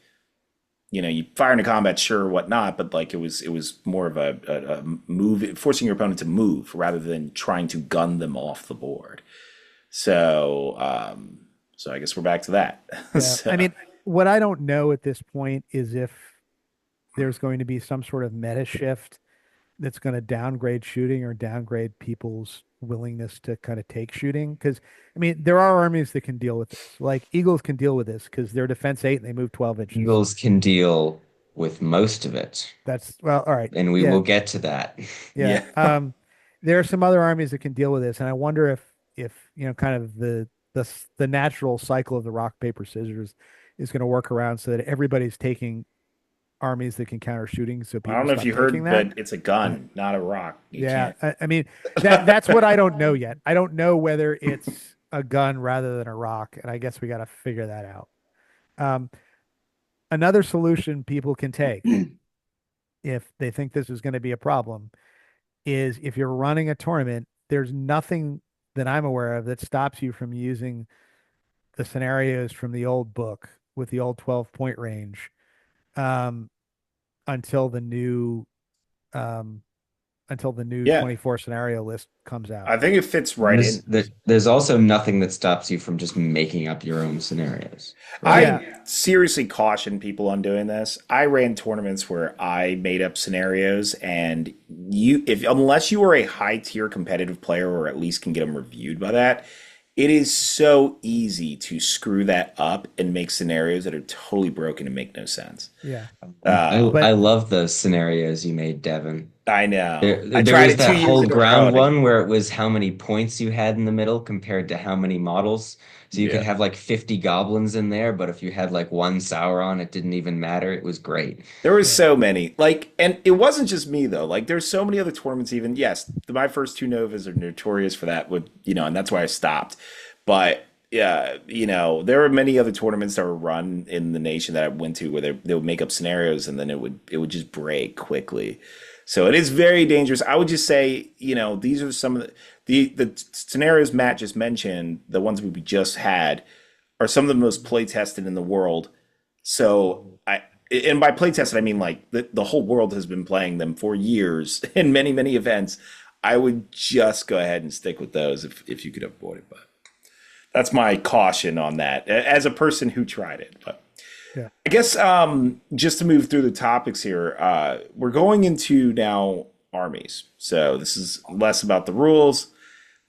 you fire into combat, sure, whatnot, but like it was more of a move, forcing your opponent to move rather than trying to gun them off the board. So so I guess we're back to that. yeah, So I mean, what I don't know at this point is if there's going to be some sort of meta shift that's going to downgrade shooting or downgrade people's willingness to kind of take shooting. Because I mean, there are armies that can deal with this. Like Eagles can deal with this because they're defense 8 and they move 12 inches. Eagles can deal with most of it, That's well, all right. and we Yeah, will get to that. yeah. yeah. There are some other armies that can deal with this, and I wonder if kind of the natural cycle of the rock paper scissors is going to work around so that everybody's taking armies that can counter shooting, so I don't people know if stop you taking heard, that. but it's a Uh, gun, not a rock. You yeah, can't. I mean that's what I don't know yet. I don't know whether it's a gun rather than a rock, and I guess we got to figure that out. Um, Another solution people can take if they think this is going to be a problem is if you're running a tournament, there's nothing that I'm aware of that stops you from using the scenarios from the old book with the old 12-point range, um, until the new um, until the new Yeah, 24 scenario list comes out. I think it fits right There's in. there's also nothing that stops you from just making up your own scenarios, right? Yeah. I seriously caution people on doing this. I ran tournaments where I made up scenarios, and if unless you are a high tier competitive player or at least can get them reviewed by that, it is so easy to screw that up and make scenarios that are totally broken and make no sense. Yeah. I But love those scenarios you made, Devin. I know. There, I there tried was it two that years whole in a row, ground and one where it was how many points you had in the middle compared to how many models. So you could yeah. have like 50 goblins in there, but if you had like one Sauron, it didn't even matter. It was great. There was yeah. so many. Like, and it wasn't just me though. Like, there's so many other tournaments. Even yes, my first two Novas are notorious for that. With and that's why I stopped. But yeah, there were many other tournaments that were run in the nation that I went to where they would make up scenarios and then it would just break quickly. So it is very dangerous. I would just say, these are some of the scenarios Matt just mentioned, the ones we just had, are some of the most play tested in the world. So and by play tested, I mean like the whole world has been playing them for years in many, many events. I would just go ahead and stick with those if you could avoid it. But that's my caution on that as a person who tried it. But Yeah. I guess just to move through the topics here, we're going into now armies. So this is less about the rules,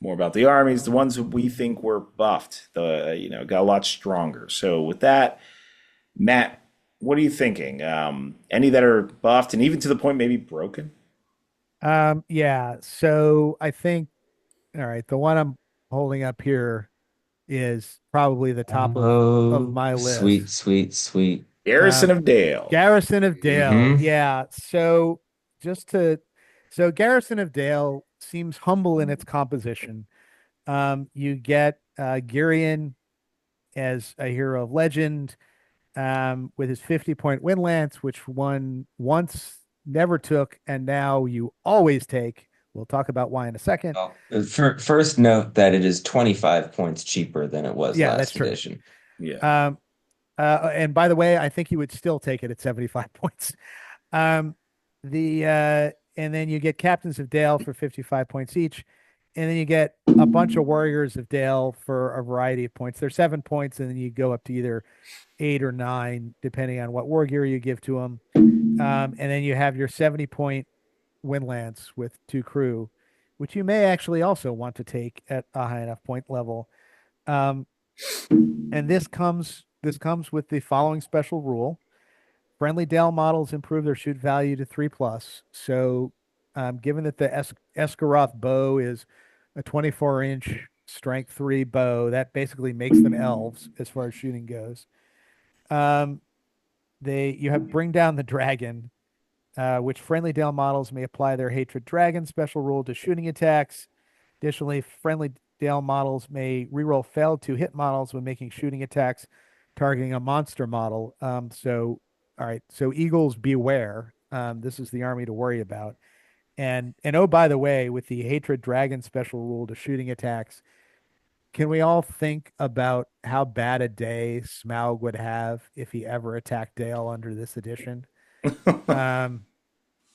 more about the armies, the ones that we think were buffed, got a lot stronger. So with that, Matt, what are you thinking? Any that are buffed and even to the point maybe broken? Yeah. So I think, all right, the one I'm holding up here is probably the top of Oh, my list. sweet, sweet, sweet. Garrison Um, of Dale. Garrison of Dale. Hmm. Yeah. Just to, so Garrison of Dale seems humble in its composition. You get Girion as a hero of legend, with his 50-point win lance, which one once never took, and now you always take. We'll talk about why in a second. Well, first note that it is 25 points cheaper than it was Yeah, that's last true. edition. Yeah. Um, and by the way, I think you would still take it at 75 points. Um, and then you get Captains of Dale for 55 points each. And then you get a bunch of Warriors of Dale for a variety of points. They're 7 points, and then you go up to either 8 or 9, depending on what war gear you give to them. And then you have your 70-point win lance with 2 crew, which you may actually also want to take at a high enough point level. Um, and this comes with the following special rule. Friendly Dale models improve their shoot value to 3+. So, given that the Esgaroth bow is a 24-inch strength 3 bow, that basically makes them elves as far as shooting goes. Um, you have Bring Down the Dragon, which friendly Dale models may apply their Hatred Dragon special rule to shooting attacks. Additionally, friendly Dale models may reroll failed to hit models when making shooting attacks targeting a monster model. All right, so Eagles beware. This is the army to worry about. And oh, by the way, with the Hatred Dragon special rule to shooting attacks, can we all think about how bad a day Smaug would have if he ever attacked Dale under this edition? Um,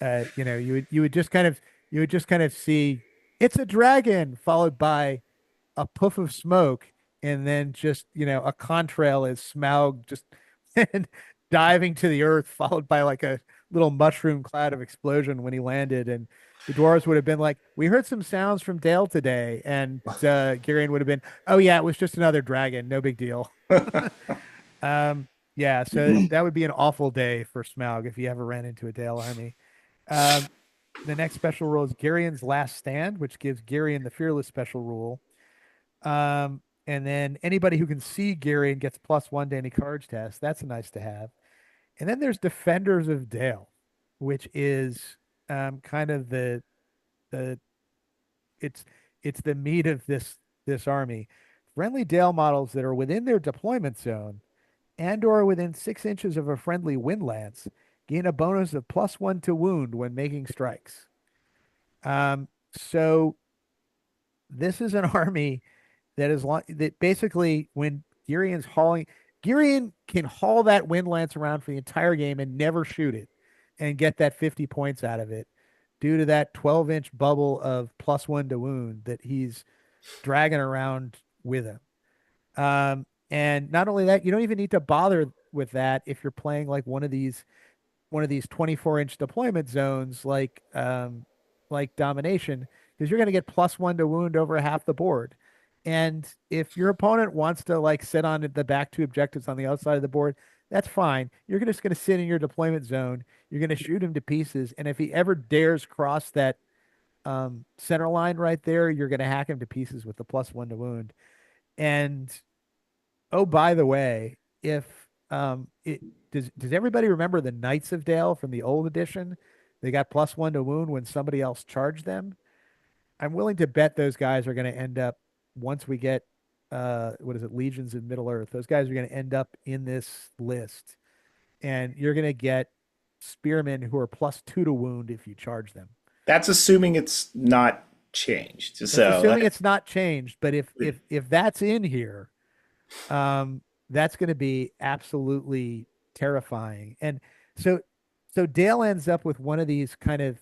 you would just kind of see it's a dragon followed by a puff of smoke, and then just a contrail as Smaug just diving to the earth, followed by like a little mushroom cloud of explosion when he landed. And the dwarves would have been like, "We heard some sounds from Dale today," and Girion would have been, "Oh yeah, it was just another dragon, no big deal." Yeah, so that would be an awful day for Smaug if he ever ran into a Dale army. Um, the next special rule is Girion's Last Stand, which gives Girion the Fearless special rule. And then anybody who can see Girion gets +1 to any cards test. That's nice to have. And then there's Defenders of Dale, which is kind of the it's it's the meat of this army. Friendly Dale models that are within their deployment zone and or within 6 inches of a friendly wind lance gain a bonus of +1 to wound when making strikes. So this is an army that basically when Girion can haul that wind lance around for the entire game and never shoot it and get that 50 points out of it due to that 12-inch bubble of +1 to wound that he's dragging around with him. And not only that, you don't even need to bother with that if you're playing like one of these 24-inch deployment zones like domination, because you're going to get +1 to wound over half the board. And if your opponent wants to like sit on the back two objectives on the outside of the board, that's fine. You're just going to sit in your deployment zone. You're going to shoot him to pieces. And if he ever dares cross that center line right there, you're going to hack him to pieces with the +1 to wound. And oh, by the way, if it does everybody remember the Knights of Dale from the old edition? They got +1 to wound when somebody else charged them. I'm willing to bet those guys are going to end up once we get what is it, Legions of Middle Earth. Those guys are going to end up in this list, and you're going to get spearmen who are +2 to wound if you charge them. That's assuming it's not changed. That's So assuming it's not changed, but if that's in here, um, that's going to be absolutely terrifying. And so, so Dale ends up with one of these kind of,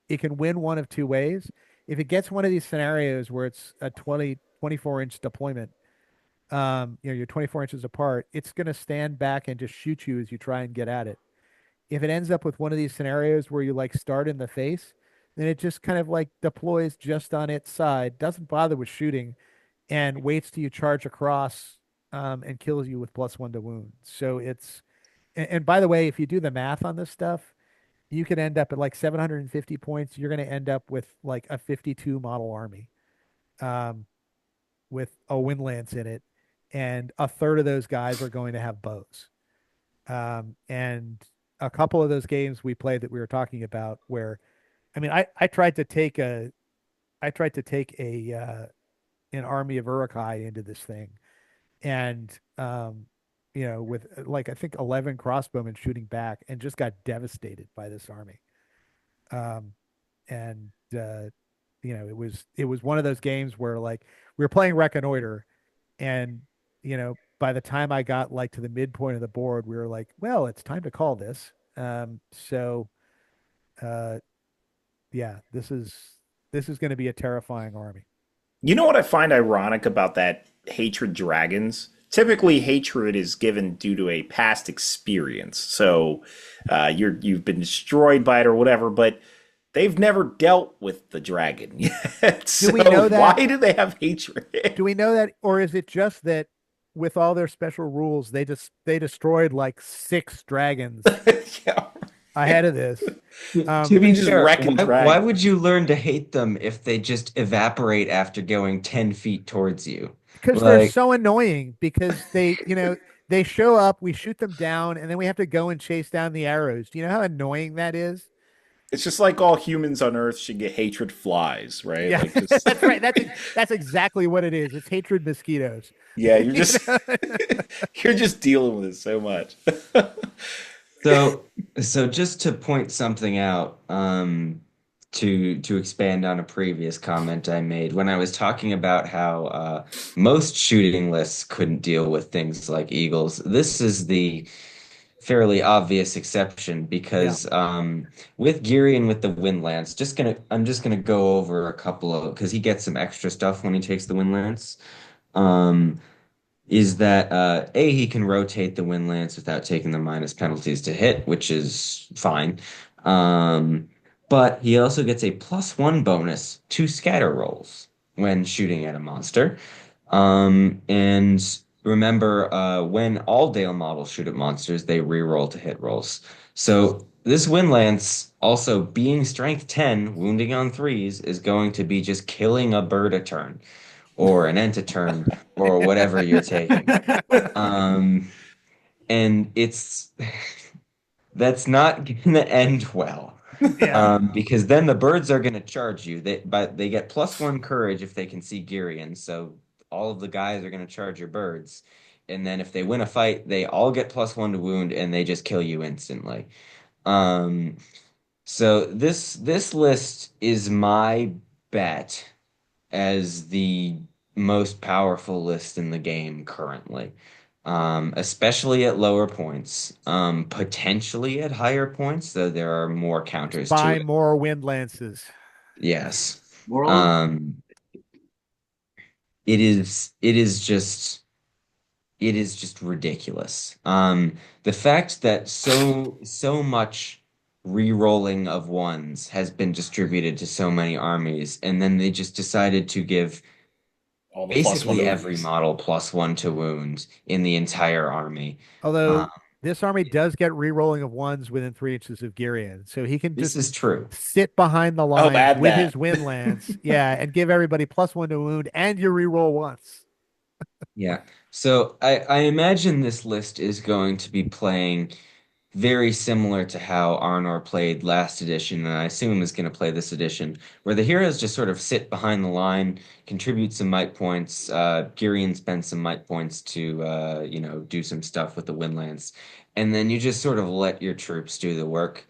it can win one of two ways. If it gets one of these scenarios where it's a 24-inch deployment, you're 24 inches apart, it's going to stand back and just shoot you as you try and get at it. If it ends up with one of these scenarios where you like start in the face, then it just kind of like deploys just on its side, doesn't bother with shooting, and waits till you charge across and kills you with +1 to wound. So it's and by the way, if you do the math on this stuff, you could end up at like 750 points. You're going to end up with like a 52 model army um, with a wind lance in it, and a third of those guys are going to have bows. And a couple of those games we played that we were talking about, where I mean, I tried to take an army of Urukai into this thing, and with like I think 11 crossbowmen shooting back, and just got devastated by this army. Um, and it was one of those games where like we were playing Reconnoiter, and by the time I got like to the midpoint of the board, we were like, well, it's time to call this. So uh, yeah, this is going to be a terrifying army. you know what I find ironic about that hatred dragons? Typically, hatred is given due to a past experience. So you've been destroyed by it or whatever, but they've never dealt with the dragon yet. Do So we know why that? do they have hatred? Do we know that, or is it just that with all their special rules, they destroyed like six dragons Yeah, ahead of this? To we be just fair, wrecking why dragons. would you learn to hate them if they just evaporate after going 10 feet towards you? Because they're Like, so annoying. Because they show up, we shoot them down, and then we have to go and chase down the arrows. Do you know how annoying that is? It's just like all humans on Earth should get hatred flies, right? Yeah, Like just that's right. That's exactly what it is. It's hatred mosquitoes. yeah, you're You just know? you're just dealing with it so much. so, so just to point something out, to expand on a previous comment I made when I was talking about how most shooting lists couldn't deal with things like eagles. This is the fairly obvious exception Yeah. because with Geary and with the Windlance, I'm just gonna go over a couple of because he gets some extra stuff when he takes the Windlance. Um, is that A, he can rotate the wind lance without taking the minus penalties to hit, which is fine. Um, but he also gets a +1 bonus to scatter rolls when shooting at a monster. And remember, when all Dale models shoot at monsters, they reroll to hit rolls. So this wind lance, also being strength 10, wounding on threes, is going to be just killing a bird a turn or an ent a turn or whatever you're taking. Um, and it's that's not gonna end well. Yeah. Because then the birds are gonna charge you. But they get +1 courage if they can see Girion, so all of the guys are gonna charge your birds. And then if they win a fight, they all get +1 to wound and they just kill you instantly. Um, so this list is my bet as the most powerful list in the game currently. especially at lower points, potentially at higher points, though there are more counters to Buy it. more wind lances. Yes. Moral, Um, it is just ridiculous. The fact that so much re-rolling of ones has been distributed to so many armies, and then they just decided to give All the plus one basically to every wounds. model +1 to wound in the entire army. Uh, Although this army does get re-rolling of ones within 3 inches of Girion, so he can this just is true. sit behind the Oh, lines add with his that. wind lance, yeah, and give everybody +1 to wound, and you re-roll once. Yeah. So I imagine this list is going to be playing very similar to how Arnor played last edition, and I assume is going to play this edition, where the heroes just sort of sit behind the line, contribute some might points. Girion spends some might points to, do some stuff with the Windlance, and then you just sort of let your troops do the work,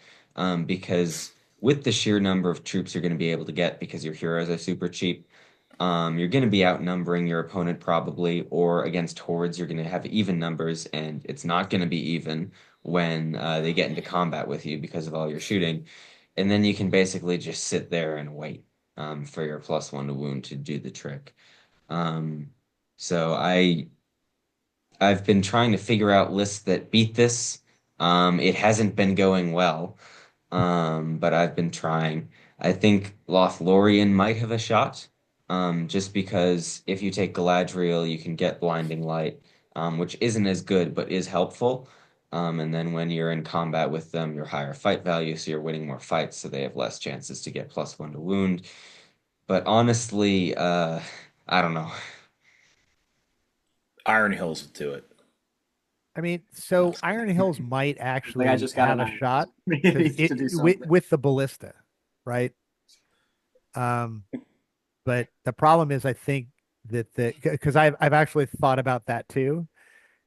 because with the sheer number of troops you're going to be able to get, because your heroes are super cheap. You're going to be outnumbering your opponent probably, or against hordes, you're going to have even numbers, and it's not going to be even when they get into combat with you because of all your shooting. And then you can basically just sit there and wait for your +1 to wound to do the trick. Um, so I've been trying to figure out lists that beat this. It hasn't been going well, but I've been trying. I think Lothlorien might have a shot, just because if you take Galadriel, you can get Blinding Light, which isn't as good but is helpful. And then when you're in combat with them, you're higher fight value, so you're winning more fights, so they have less chances to get +1 to wound. But honestly, I don't know. Iron Hills would do it. I mean, so Iron Hills might like I actually just got have an a idea. shot It because needs to do it something. with the ballista, right? Um, but the problem is, I think that the because I've actually thought about that too.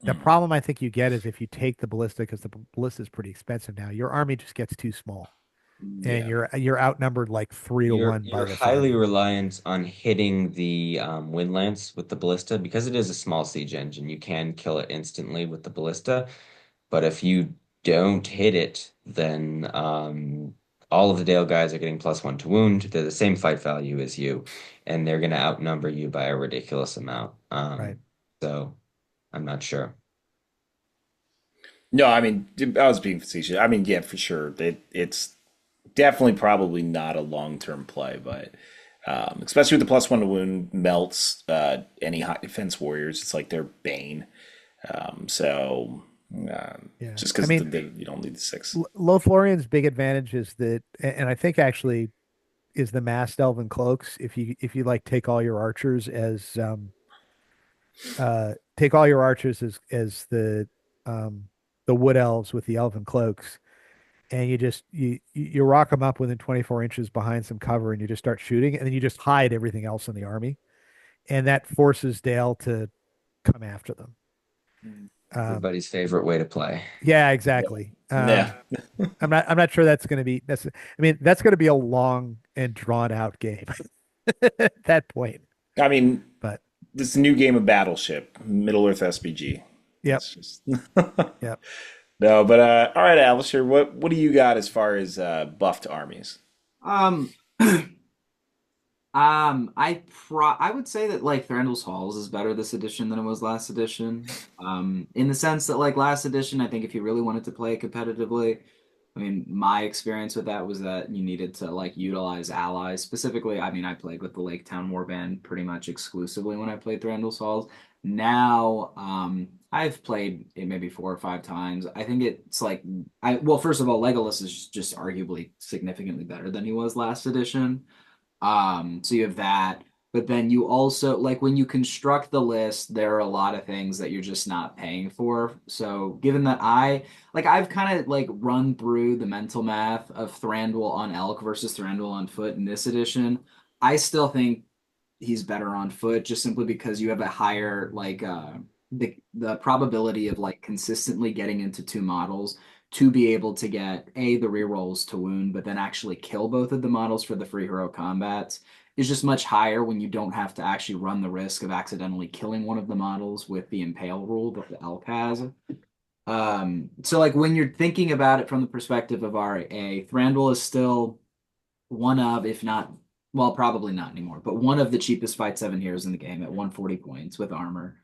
The Mm. problem I think you get is if you take the ballista, because the ballista is pretty expensive now, your army just gets too small, and Yeah. you're outnumbered like three to You're one by you're the highly final. reliant on hitting the Windlance with the ballista because it is a small siege engine. You can kill it instantly with the ballista, but if you don't hit it, then all of the Dale guys are getting +1 to wound. They're the same fight value as you, and they're going to outnumber you by a ridiculous amount. Right. So I'm not sure. No, I mean, I was being facetious. I mean, yeah, for sure. It's definitely probably not a long-term play, but especially with the plus one to wound melts any high defense warriors. It's like their bane. So Yeah. just I because mean, you don't need the six. Lothlorien's big advantage is that, and I think actually is the massed elven cloaks. If you like take all your archers as the wood elves with the elven cloaks, and you rock them up within 24 inches behind some cover, and you just start shooting, and then you just hide everything else in the army, and that forces Dale to come after them. Um, Everybody's favorite way to play. yeah, exactly. Yeah, I'm not sure that's going to be. I mean, that's going to be a long and drawn out game at that point. I mean, But this new game of Battleship, Middle Earth SBG. yep, It's just yep. no, but all right, Alistair, what do you got as far as buffed armies? Um, I would say that like Thranduil's Halls is better this edition than it was last edition. In the sense that like last edition, I think if you really wanted to play it competitively, I mean, my experience with that was that you needed to like utilize allies. Specifically, I mean, I played with the Lake Town Warband pretty much exclusively when I played Thranduil's Halls. Now, I've played it maybe 4 or 5 times. I think it's like well, first of all, Legolas is just arguably significantly better than he was last edition. So you have that, but then you also like when you construct the list, there are a lot of things that you're just not paying for. So given that I've kind of like run through the mental math of Thranduil on elk versus Thranduil on foot in this edition, I still think he's better on foot just simply because you have a higher the probability of like consistently getting into two models to be able to get the rerolls to wound, but then actually kill both of the models for the free hero combats. is just much higher when you don't have to actually run the risk of accidentally killing one of the models with the impale rule that the elk has. So like when you're thinking about it from the perspective of RA, Thranduil is still one of, if not, well, probably not anymore, but one of the cheapest fight seven heroes in the game at 140 points with armor.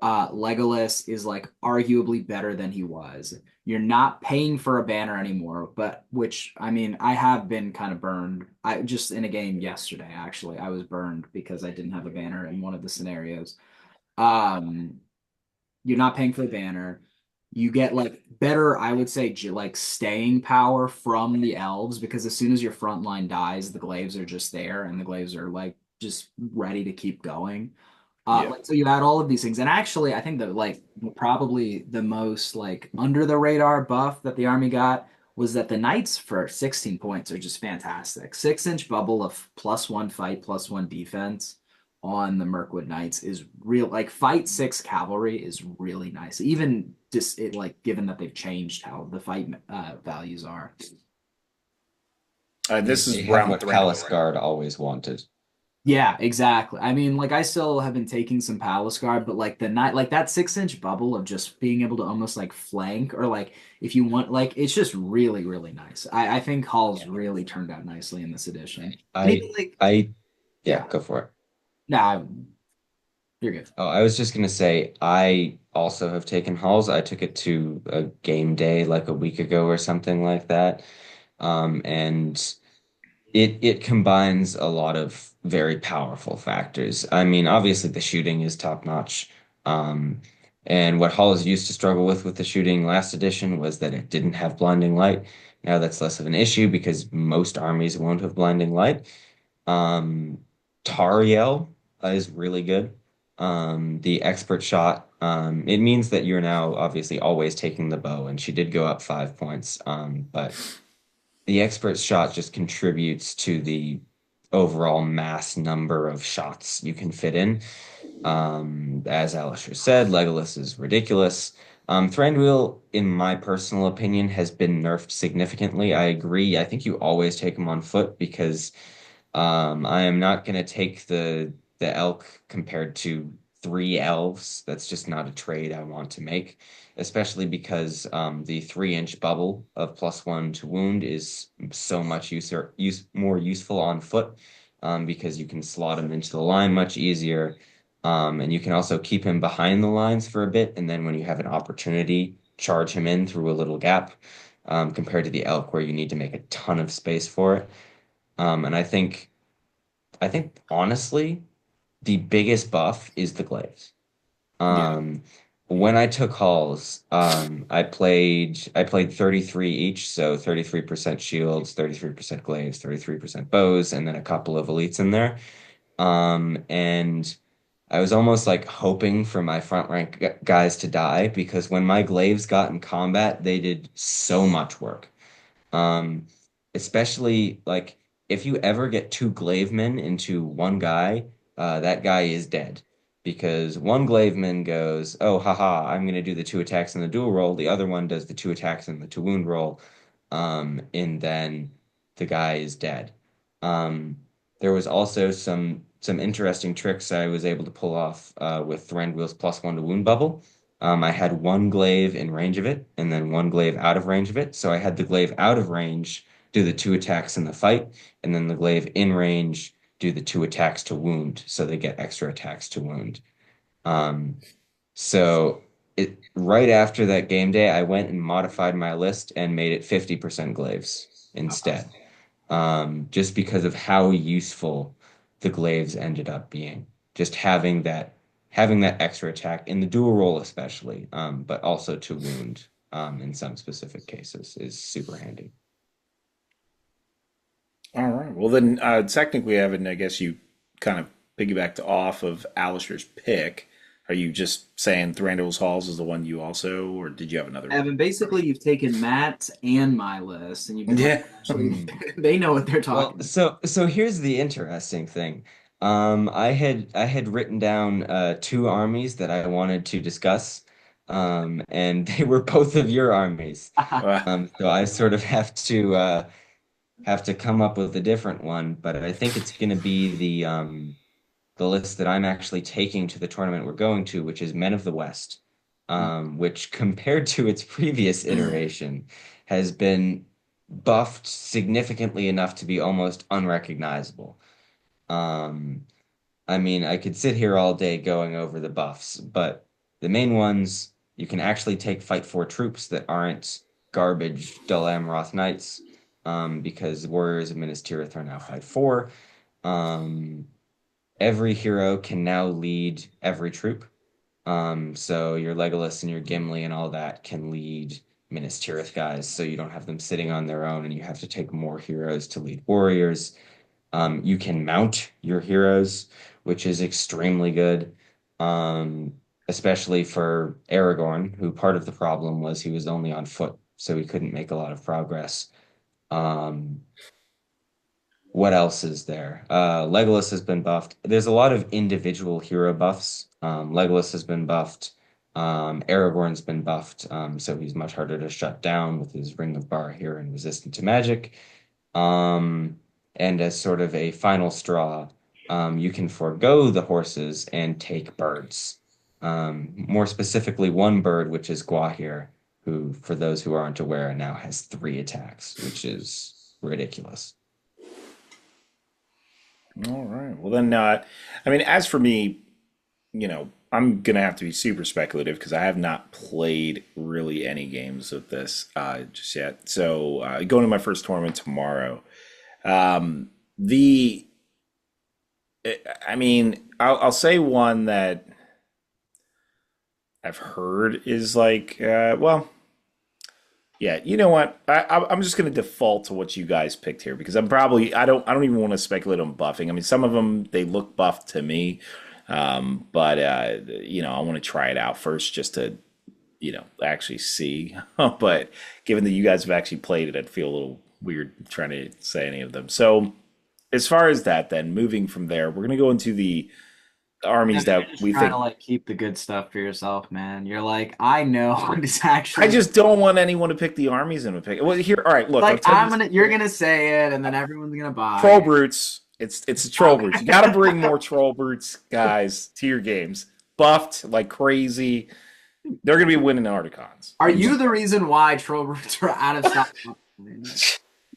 Legolas is like arguably better than he was. You're not paying for a banner anymore, but which I mean, I have been kind of burned. I just in a game yesterday, actually, I was burned because I didn't have a banner in one of the scenarios. Um, you're not paying for the banner. You get like better, I would say, like staying power from the elves because as soon as your front line dies, the glaives are just there and the glaives are like just ready to keep going. Yeah. Like so you add all of these things, and actually, I think that like probably the most like under the radar buff that the army got was that the knights for 16 points are just fantastic. 6-inch bubble of +1 fight, +1 defense on the Mirkwood Knights is real. Like fight six cavalry is really nice, even just it like given that they've changed how the fight values are. This They is have round what three. Palace Guard always wanted. Yeah, exactly. I mean, like I still have been taking some Palace Guard, but like the night, like that 6-inch bubble of just being able to almost like flank or like if you want, like it's just really, really nice. I think Hall's really turned out nicely in this edition, and I even like I yeah, yeah, go for it. nah, you're good. Oh, I was just gonna say I also have taken halls. I took it to a game day like a week ago or something like that. And it combines a lot of very powerful factors. I mean, obviously the shooting is top notch. Um, and what Halls used to struggle with the shooting last edition was that it didn't have blinding light. Now that's less of an issue because most armies won't have blinding light. Um, Tariel is really good. The expert shot, it means that you're now obviously always taking the bow, and she did go up 5 points. But the expert shot just contributes to the overall mass number of shots you can fit in. As Alisher said, Legolas is ridiculous. Thranduil, in my personal opinion, has been nerfed significantly. I agree. I think you always take him on foot because I am not going to take the elk compared to three elves. That's just not a trade I want to make, especially because the 3-inch bubble of +1 to wound is so much more useful on foot because you can slot him into the line much easier. And you can also keep him behind the lines for a bit, and then when you have an opportunity, charge him in through a little gap, compared to the elk where you need to make a ton of space for it. And I think honestly, the biggest buff is the glaives. Yeah. Um, when I took halls, I played 33 each, so 33% shields, 33% glaives, 33% bows, and then a couple of elites in there. And I was almost like hoping for my front rank guys to die because when my glaives got in combat, they did so much work. Um, Especially like if you ever get two Glavemen into one guy, that guy is dead. Because one Glaveman goes, oh, haha, I'm going to do the two attacks in the dual roll. The other one does the two attacks in the two wound roll. And then the guy is dead. Um, there was also some interesting tricks I was able to pull off with Thranduil's +1 to wound bubble. I had one glaive in range of it and then one glaive out of range of it. So I had the glaive out of range do the two attacks in the fight, and then the glaive in range do the two attacks to wound. So they get extra attacks to wound. Um, so right after that game day, I went and modified my list and made it 50% glaives instead, just because of how useful the glaives ended up being. Just having that extra attack in the dual roll especially, but also to wound in some specific cases is super handy. All right. Well, then, technically, Evan, I guess you kind of piggybacked off of Alistair's pick. Are you just saying Thranduil's Halls is the one you also, or did you have another one? Evan, basically, you've taken Matt's and my list, and you've been like, Yeah. actually, they know what they're Well, talking. so here's the interesting thing. I had written down two armies that I wanted to discuss, and they were both of your armies. About. Uh, So I sort of have to have to come up with a different one, but I think it's going to be the list that I'm actually taking to the tournament we're going to, which is Men of the West, which compared to its previous iteration has been buffed significantly enough to be almost unrecognizable. Um, I mean, I could sit here all day going over the buffs, but the main ones, you can actually take Fight for troops that aren't garbage Dull Amroth Knights, because Warriors of Minas Tirith are now Fight 4. Um, every hero can now lead every troop. So your Legolas and your Gimli and all that can lead Minas Tirith guys, so you don't have them sitting on their own and you have to take more heroes to lead warriors. You can mount your heroes, which is extremely good, um, especially for Aragorn, who part of the problem was he was only on foot, so he couldn't make a lot of progress. Um, what else is there? Legolas has been buffed. There's a lot of individual hero buffs. Legolas has been buffed. Aragorn's been buffed, so he's much harder to shut down with his Ring of Barahir and resistant to magic. Um, and as sort of a final straw, you can forego the horses and take birds. More specifically, one bird, which is Gwahir, who, for those who aren't aware, now has 3 attacks, which is ridiculous. All right. Well, then, I mean, as for me, I'm gonna have to be super speculative because I have not played really any games with this just yet. So, going to my first tournament tomorrow. The, I mean, I'll say one that I've heard is like, well, yeah, you know what? I'm just going to default to what you guys picked here because I don't even want to speculate on buffing. I mean, some of them they look buffed to me, but I want to try it out first just to actually see. But given that you guys have actually played it, I'd feel a little weird trying to say any of them. So as far as that, then moving from there, we're going to go into the Yeah, armies you're that just we trying to think. like keep the good stuff for yourself, man. You're like, I know what is I actually just don't want anyone to pick the armies and pick. Well, here, all right. Look, I'll like tell you. you're gonna say it and then everyone's gonna buy Troll it. brutes. It's the troll brutes. You got to bring more troll brutes, guys, to your games. Buffed like crazy. They're gonna be winning Articons. Are you the reason why troll roots are out of stock?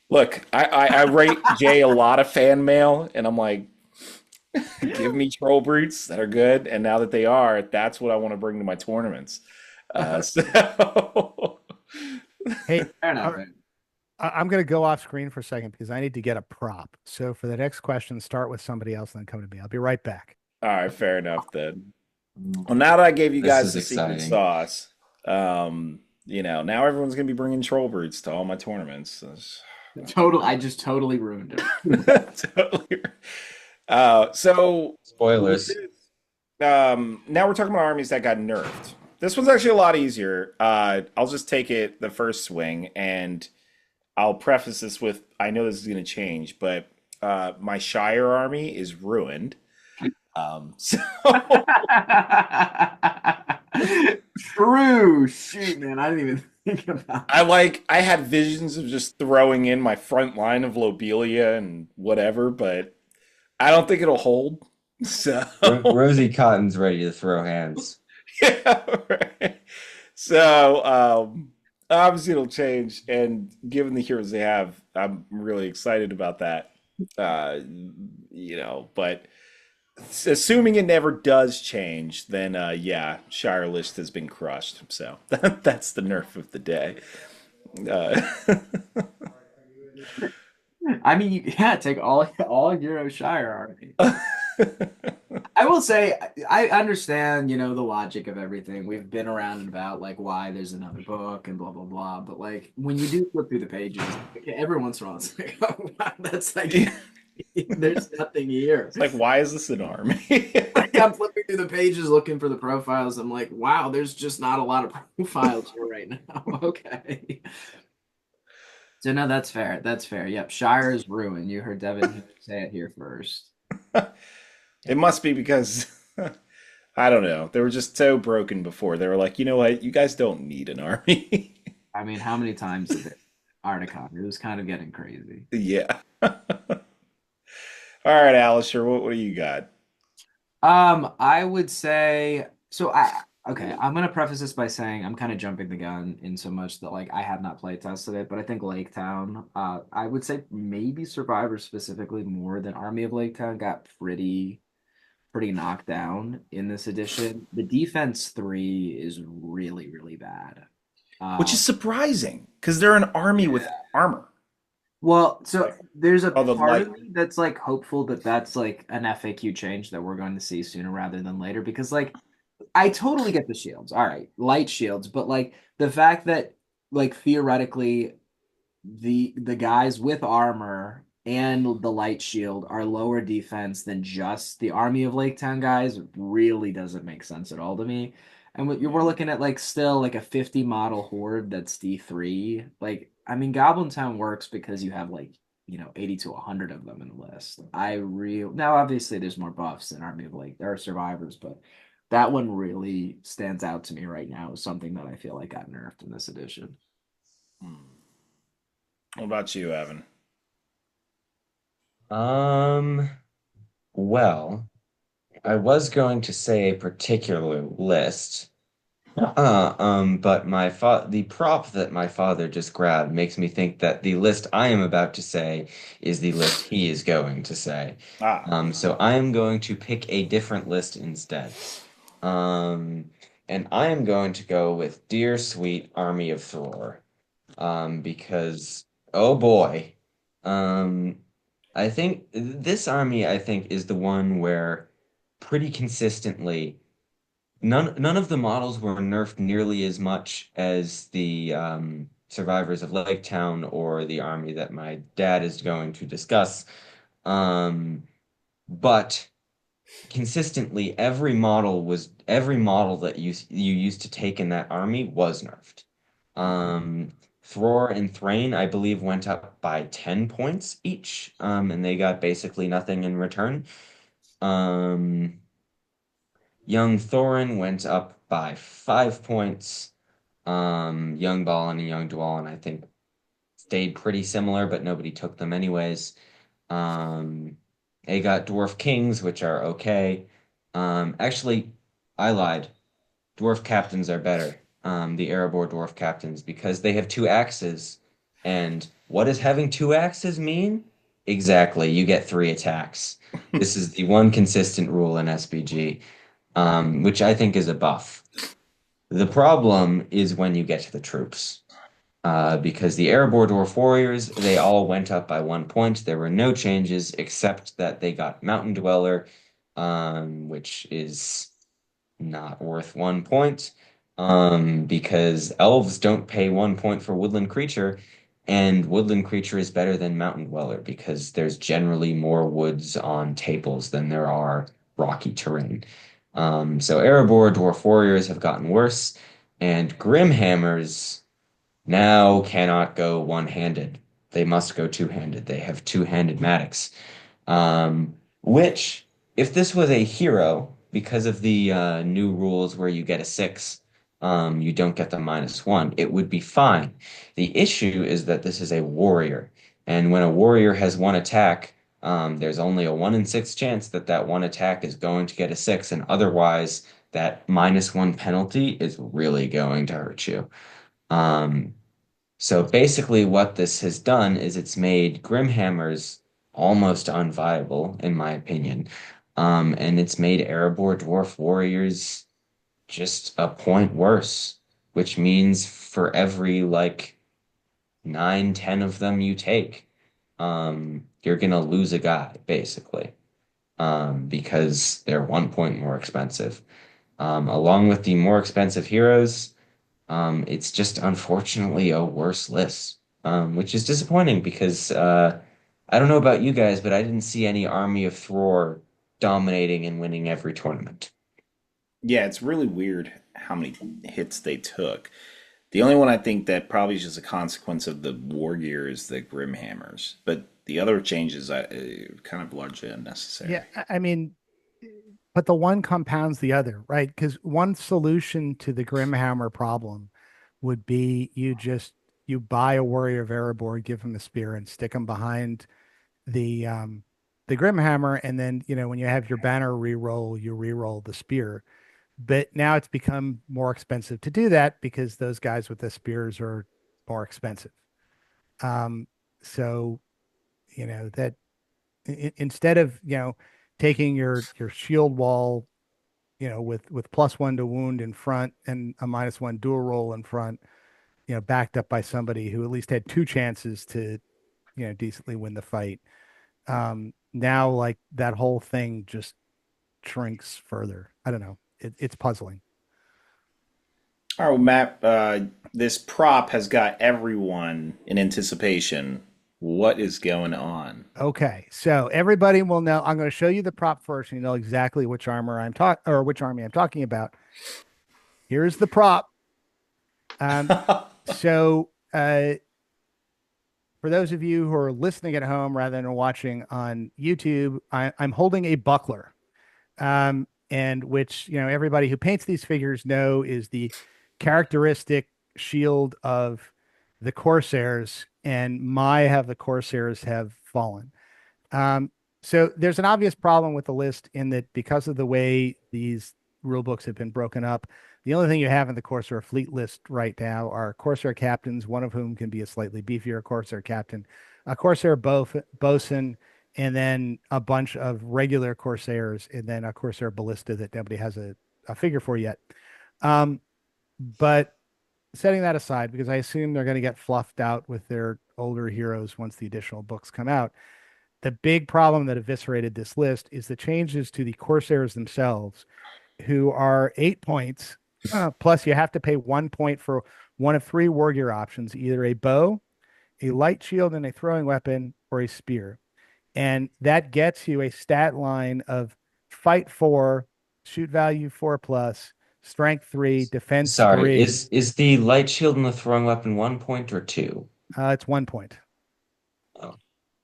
Look. I write Jay a lot of fan mail, and I'm like, give me troll brutes that are good. And now that they are, that's what I want to bring to my tournaments. So Hey, Fair all enough, right, man. I'm going to go off screen for a second because I need to get a prop. So for the next question, start with somebody else and then come to me. I'll be right back. all right, fair enough then. Well, now that I gave you This guys is the secret exciting. sauce, now everyone's gonna be bringing troll brutes to all my tournaments. I just totally ruined it. Totally. So with Spoilers. this, now we're talking about armies that got nerfed. This one's actually a lot easier. I'll just take it the first swing, and I'll preface this with I know this is gonna change, but my Shire army is ruined. So True. Shoot, man. I didn't even think about I had visions of just throwing in my front line of Lobelia and whatever, but I don't think it'll hold. So Rosie Cotton's ready to throw hands. yeah, right. So obviously it'll change, and given the heroes they have, I'm really excited about that. But assuming it never does change, then yeah, Shire List has been crushed. So that's the nerf of the day. Uh, I mean, yeah, take all Euro Shire army. I will say I understand, the logic of everything. We've been around and about like why there's another book and blah blah blah. But like when you do flip through the pages, like, every once in a while it's like, oh wow, that's like it's there's nothing here. like, why is this an army? Like I'm flipping through the pages looking for the profiles. I'm like, wow, there's just not a lot of profiles here right now. Okay. So no, that's fair. That's fair. Yep. Shire is ruined. You heard Devin say it here first. It must be because I don't know. They were just so broken before. They were like, you know what? You guys don't need an army. I mean, how many times did it? Articon. It was kind of getting crazy. Yeah. All right, Alistair, what do you got? I would say so. Okay. I'm gonna preface this by saying I'm kind of jumping the gun in so much that like I have not play tested it, but I think Lake Town. I would say maybe Survivor specifically more than Army of Lake Town got pretty knocked down in this edition. The defense three is really bad. Which is Um, surprising because they're an army with yeah. armor. Well, so Like, there's a oh, the part of light. me that's like hopeful that that's like an FAQ change that we're going to see sooner rather than later because like I totally get the shields. All right, light shields, but like the fact that like theoretically the guys with armor and the light shield are lower defense than just the army of Lake Town guys really doesn't make sense at all to me. And we're Yeah. looking at like still like a 50 model horde that's D3. Like I mean Goblin Town works because you have like 80 to 100 of them in the list. I real Now obviously there's more buffs than Army of Lake. There are survivors, but that one really stands out to me right now as something that I feel like got nerfed in this edition. Hmm. What about you, Evan? Um, well, I was going to say a particular list. But the prop that my father just grabbed makes me think that the list I am about to say is the list he is going to say. Ah, So I am going to pick a different list instead. Um, and I am going to go with Dear Sweet Army of Thor. Because oh boy, um, I think this army I think is the one where pretty consistently. None of the models were nerfed nearly as much as the survivors of Lake Town or the army that my dad is going to discuss. Um, but consistently, every model that you used to take in that army was nerfed. Um, Thror and Thrain, I believe, went up by 10 points each, and they got basically nothing in return. Um, Young Thorin went up by 5 points. Young Balin and Young Dwalin, I think, stayed pretty similar, but nobody took them anyways. They got Dwarf Kings, which are okay. Actually, I lied. Dwarf captains are better. The Erebor dwarf captains, because they have two axes. And what does having two axes mean? Exactly, you get three attacks. This is the one consistent rule in SBG, which I think is a buff. The problem is when you get to the troops. Because the Erebor Dwarf Warriors, they all went up by 1 point. There were no changes except that they got Mountain Dweller, which is not worth 1 point. Because elves don't pay 1 point for Woodland Creature, and Woodland Creature is better than Mountain Dweller because there's generally more woods on tables than there are rocky terrain. So Erebor Dwarf Warriors have gotten worse, and Grimhammers now cannot go one-handed. They must go two-handed. They have two-handed Maddox. Which, if this was a hero, because of the new rules where you get a six, you don't get the -1, it would be fine. The issue is that this is a warrior, and when a warrior has one attack, there's only a 1 in 6 chance that that one attack is going to get a six, and otherwise, that -1 penalty is really going to hurt you. Um, so basically, what this has done is it's made Grimhammers almost unviable, in my opinion. And it's made Erebor Dwarf Warriors just a point worse, which means for every like 9, 10 of them you take, you're gonna lose a guy, basically, because they're 1 point more expensive. Along with the more expensive heroes. It's just unfortunately a worse list, which is disappointing because I don't know about you guys, but I didn't see any Army of Thror dominating and winning every tournament. yeah, it's really weird how many hits they took. The only one I think that probably is just a consequence of the war gear is the Grimhammers, but the other changes kind of largely Yeah, unnecessary. I mean, but the one compounds the other, right? Because one solution to the Grimhammer problem would be you buy a warrior of Erebor, give him the spear, and stick him behind the Grimhammer, and then when you have your banner re-roll, you re-roll the spear. But now it's become more expensive to do that because those guys with the spears are more expensive. Um, so that instead of taking your shield wall, with +1 to wound in front and a -1 dual roll in front, backed up by somebody who at least had two chances to decently win the fight. Now like that whole thing just shrinks further. I don't know. It's puzzling. All right, Matt, this prop has got everyone in anticipation. What is going on? Okay, so everybody will know. I'm going to show you the prop first, and you know exactly which which army I'm talking about. Here's the prop. Um, so for those of you who are listening at home rather than watching on YouTube, I'm holding a buckler, and which everybody who paints these figures know is the characteristic shield of the Corsairs, and my have the Corsairs have fallen. Um, so there's an obvious problem with the list in that because of the way these rule books have been broken up, the only thing you have in the Corsair fleet list right now are Corsair captains, one of whom can be a slightly beefier Corsair captain, a Corsair bosun, and then a bunch of regular Corsairs, and then a Corsair ballista that nobody has a figure for yet. But setting that aside, because I assume they're going to get fluffed out with their older heroes once the additional books come out, the big problem that eviscerated this list is the changes to the Corsairs themselves, who are 8 points. Plus, you have to pay 1 point for one of three war gear options, either a bow, a light shield and a throwing weapon, or a spear. And that gets you a stat line of fight 4, shoot value 4+, strength 3, defense Sorry, 3. is the light shield and the throwing weapon 1 point or two? It's 1 point. Oh,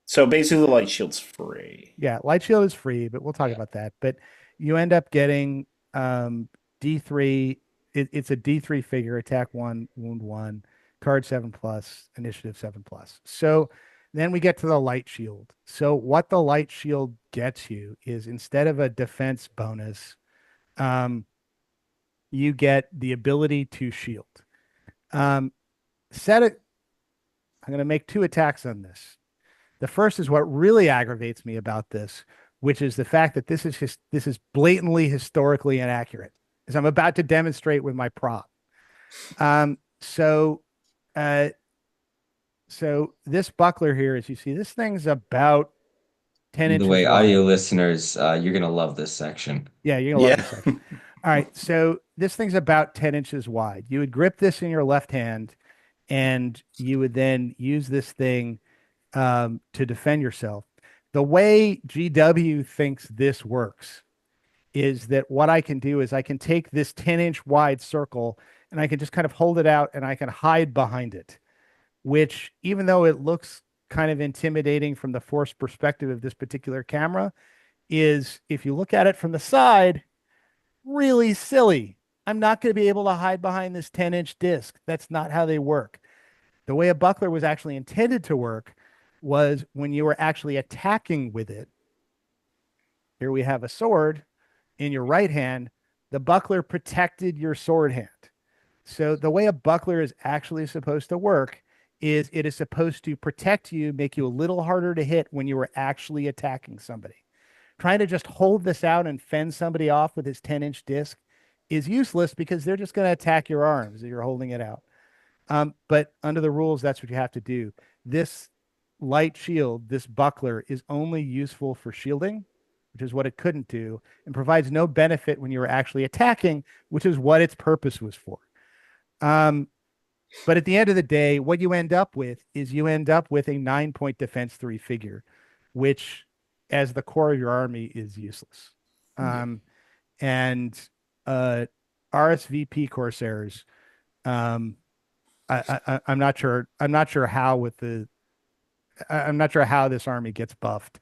So basically, the light shield's free. Yeah, light shield is free, but we'll talk yeah. about that. But you end up getting D3. It's a D3 figure, attack 1, wound 1, card 7+, initiative 7+. So then we get to the light shield. So what the light shield gets you is instead of a defense bonus, um, you get the ability to shield. Um, set it. I'm going to make two attacks on this. The first is what really aggravates me about this, which is the fact that this is blatantly historically inaccurate, as I'm about to demonstrate with my prop. Um, so, uh, so this buckler here, as you see, this thing's about 10 The inches way audio wide. listeners, you're gonna love this section. Yeah, you're gonna love Yeah. this section. All right, so this thing's about 10 inches wide. You would grip this in your left hand, and you would then use this thing to defend yourself. The way GW thinks this works is that what I can do is I can take this 10-inch wide circle and I can just kind of hold it out and I can hide behind it, which, even though it looks kind of intimidating from the force perspective of this particular camera, is, if you look at it from the side, really silly. I'm not going to be able to hide behind this 10-inch disc. That's not how they work. The way a buckler was actually intended to work was when you were actually attacking with it. Here we have a sword in your right hand. The buckler protected your sword hand. So the way a buckler is actually supposed to work is it is supposed to protect you, make you a little harder to hit when you were actually attacking somebody. Trying to just hold this out and fend somebody off with his 10-inch disc is useless because they're just going to attack your arms if you're holding it out. But under the rules, that's what you have to do. This light shield, this buckler, is only useful for shielding, which is what it couldn't do, and provides no benefit when you were actually attacking, which is what its purpose was for. But at the end of the day, what you end up with is you end up with a 9-point defense 3 figure, which, as the core of your army, is useless. Yeah. And RSVP Corsairs, I'm not sure. I'm not sure how I'm not sure how this army gets buffed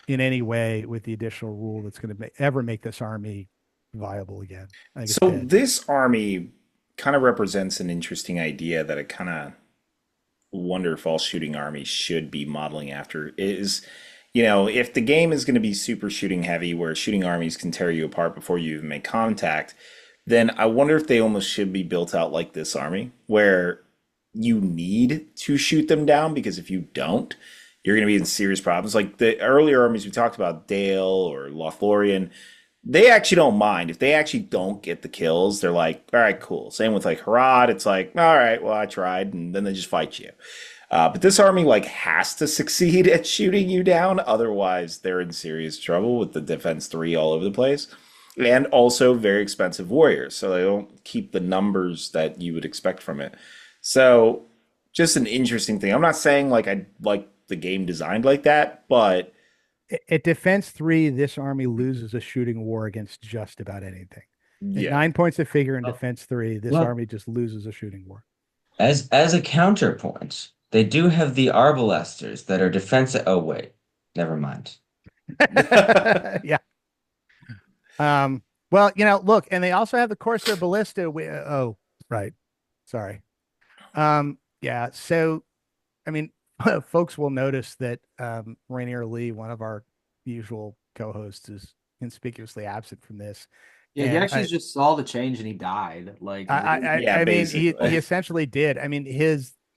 in any way with the additional rule that's going to ever make this army viable again. I think it's So dead. this army kind of represents an interesting idea that it kind of wonder if all shooting armies should be modeling after is, if the game is going to be super shooting heavy, where shooting armies can tear you apart before you even make contact, then I wonder if they almost should be built out like this army, where you need to shoot them down because if you don't, you're going to be in serious problems. Like the earlier armies we talked about, Dale or Lothlorien, they actually don't mind if they actually don't get the kills. They're like, all right, cool. Same with like Harad. It's like, all right, well, I tried, and then they just fight you. But this army like has to succeed at shooting you down, otherwise they're in serious trouble with the defense three all over the place, and also very expensive warriors, so they don't keep the numbers that you would expect from it. So, just an interesting thing. I'm not saying like I like the game designed like that, but At defense three, this army loses a shooting war against just about anything. At yeah. 9 points of figure in Oh, defense three, this well, army just loses a shooting war. as a counterpoint, they do have the Arbalesters that are defensive. Oh wait, never mind. Yeah. Well, look, and they also have the Corsair Ballista. Oh, right. Sorry. Yeah. So, I mean, folks will notice that Rainier Lee, one of our usual co-hosts, is conspicuously absent from this. Yeah, he And actually just saw the change and he died. Like I, I, I Yeah, I mean, he basically. essentially did. I mean,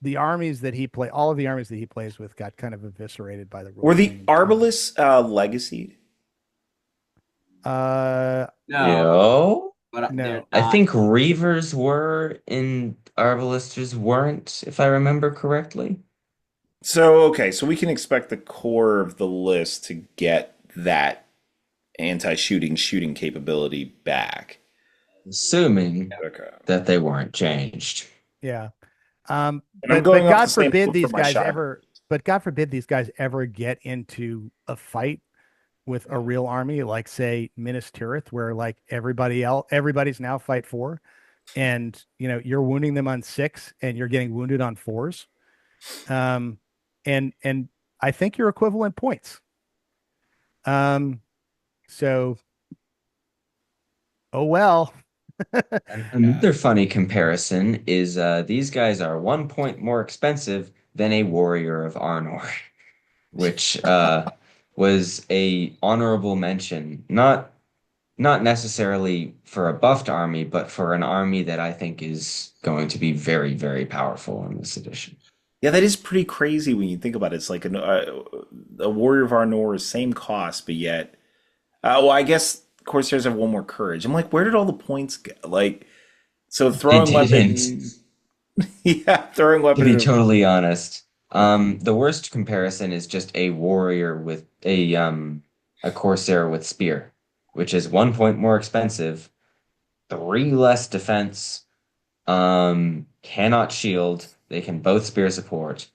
the armies that he play, all of the armies that he plays with, got kind of eviscerated by the rule Were the change. Arbalists legacy? no, Yo, but they're No. I not. think Reavers were and Arbalesters weren't, if I remember correctly. So, okay, so we can expect the core of the list to get that anti-shooting shooting capability back. Assuming Okay. that they weren't changed. Yeah. And I'm But going off the God same forbid book for these my guys shot. ever, but God forbid these guys ever get into a fight with a real army, like say Minas Tirith, where like everybody's now fight four, and you're wounding them on six, and you're getting wounded on fours. Um, and I think you're equivalent points. Um, so oh well. Another funny comparison is these guys are 1 point more expensive than a warrior of Arnor, which was a honorable mention, not necessarily for a buffed army, but for an army that I think is going to be very, very powerful in this edition. Yeah, that is pretty crazy when you think about it. It's like a Warrior of Arnor is same cost, but yet, well, I guess Corsairs have one more courage. I'm like, where did all the points go? Like, so They throwing didn't. weapon, yeah, throwing To be weapon. totally honest, the worst comparison is just a warrior with a corsair with spear, which is 1 point more expensive, three less defense, cannot shield. They can both spear support,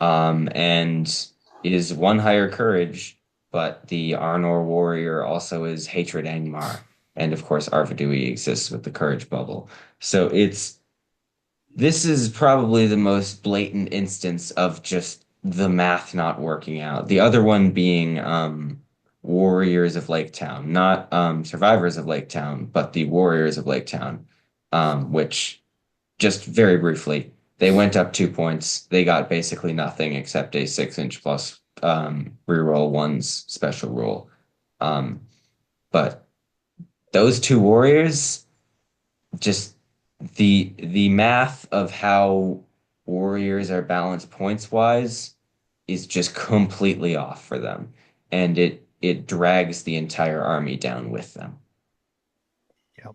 and is one higher courage, but the Arnor warrior also is hatred Angmar, and of course Arvedui exists with the courage bubble. So this is probably the most blatant instance of just the math not working out. The other one being Warriors of Lake Town, not Survivors of Lake Town, but the Warriors of Lake Town, which just very briefly, they went up 2 points. They got basically nothing except a 6 inch plus reroll ones special rule. Um, but those two warriors just the math of how warriors are balanced points wise is just completely off for them, and it drags the entire army down with them. Yep.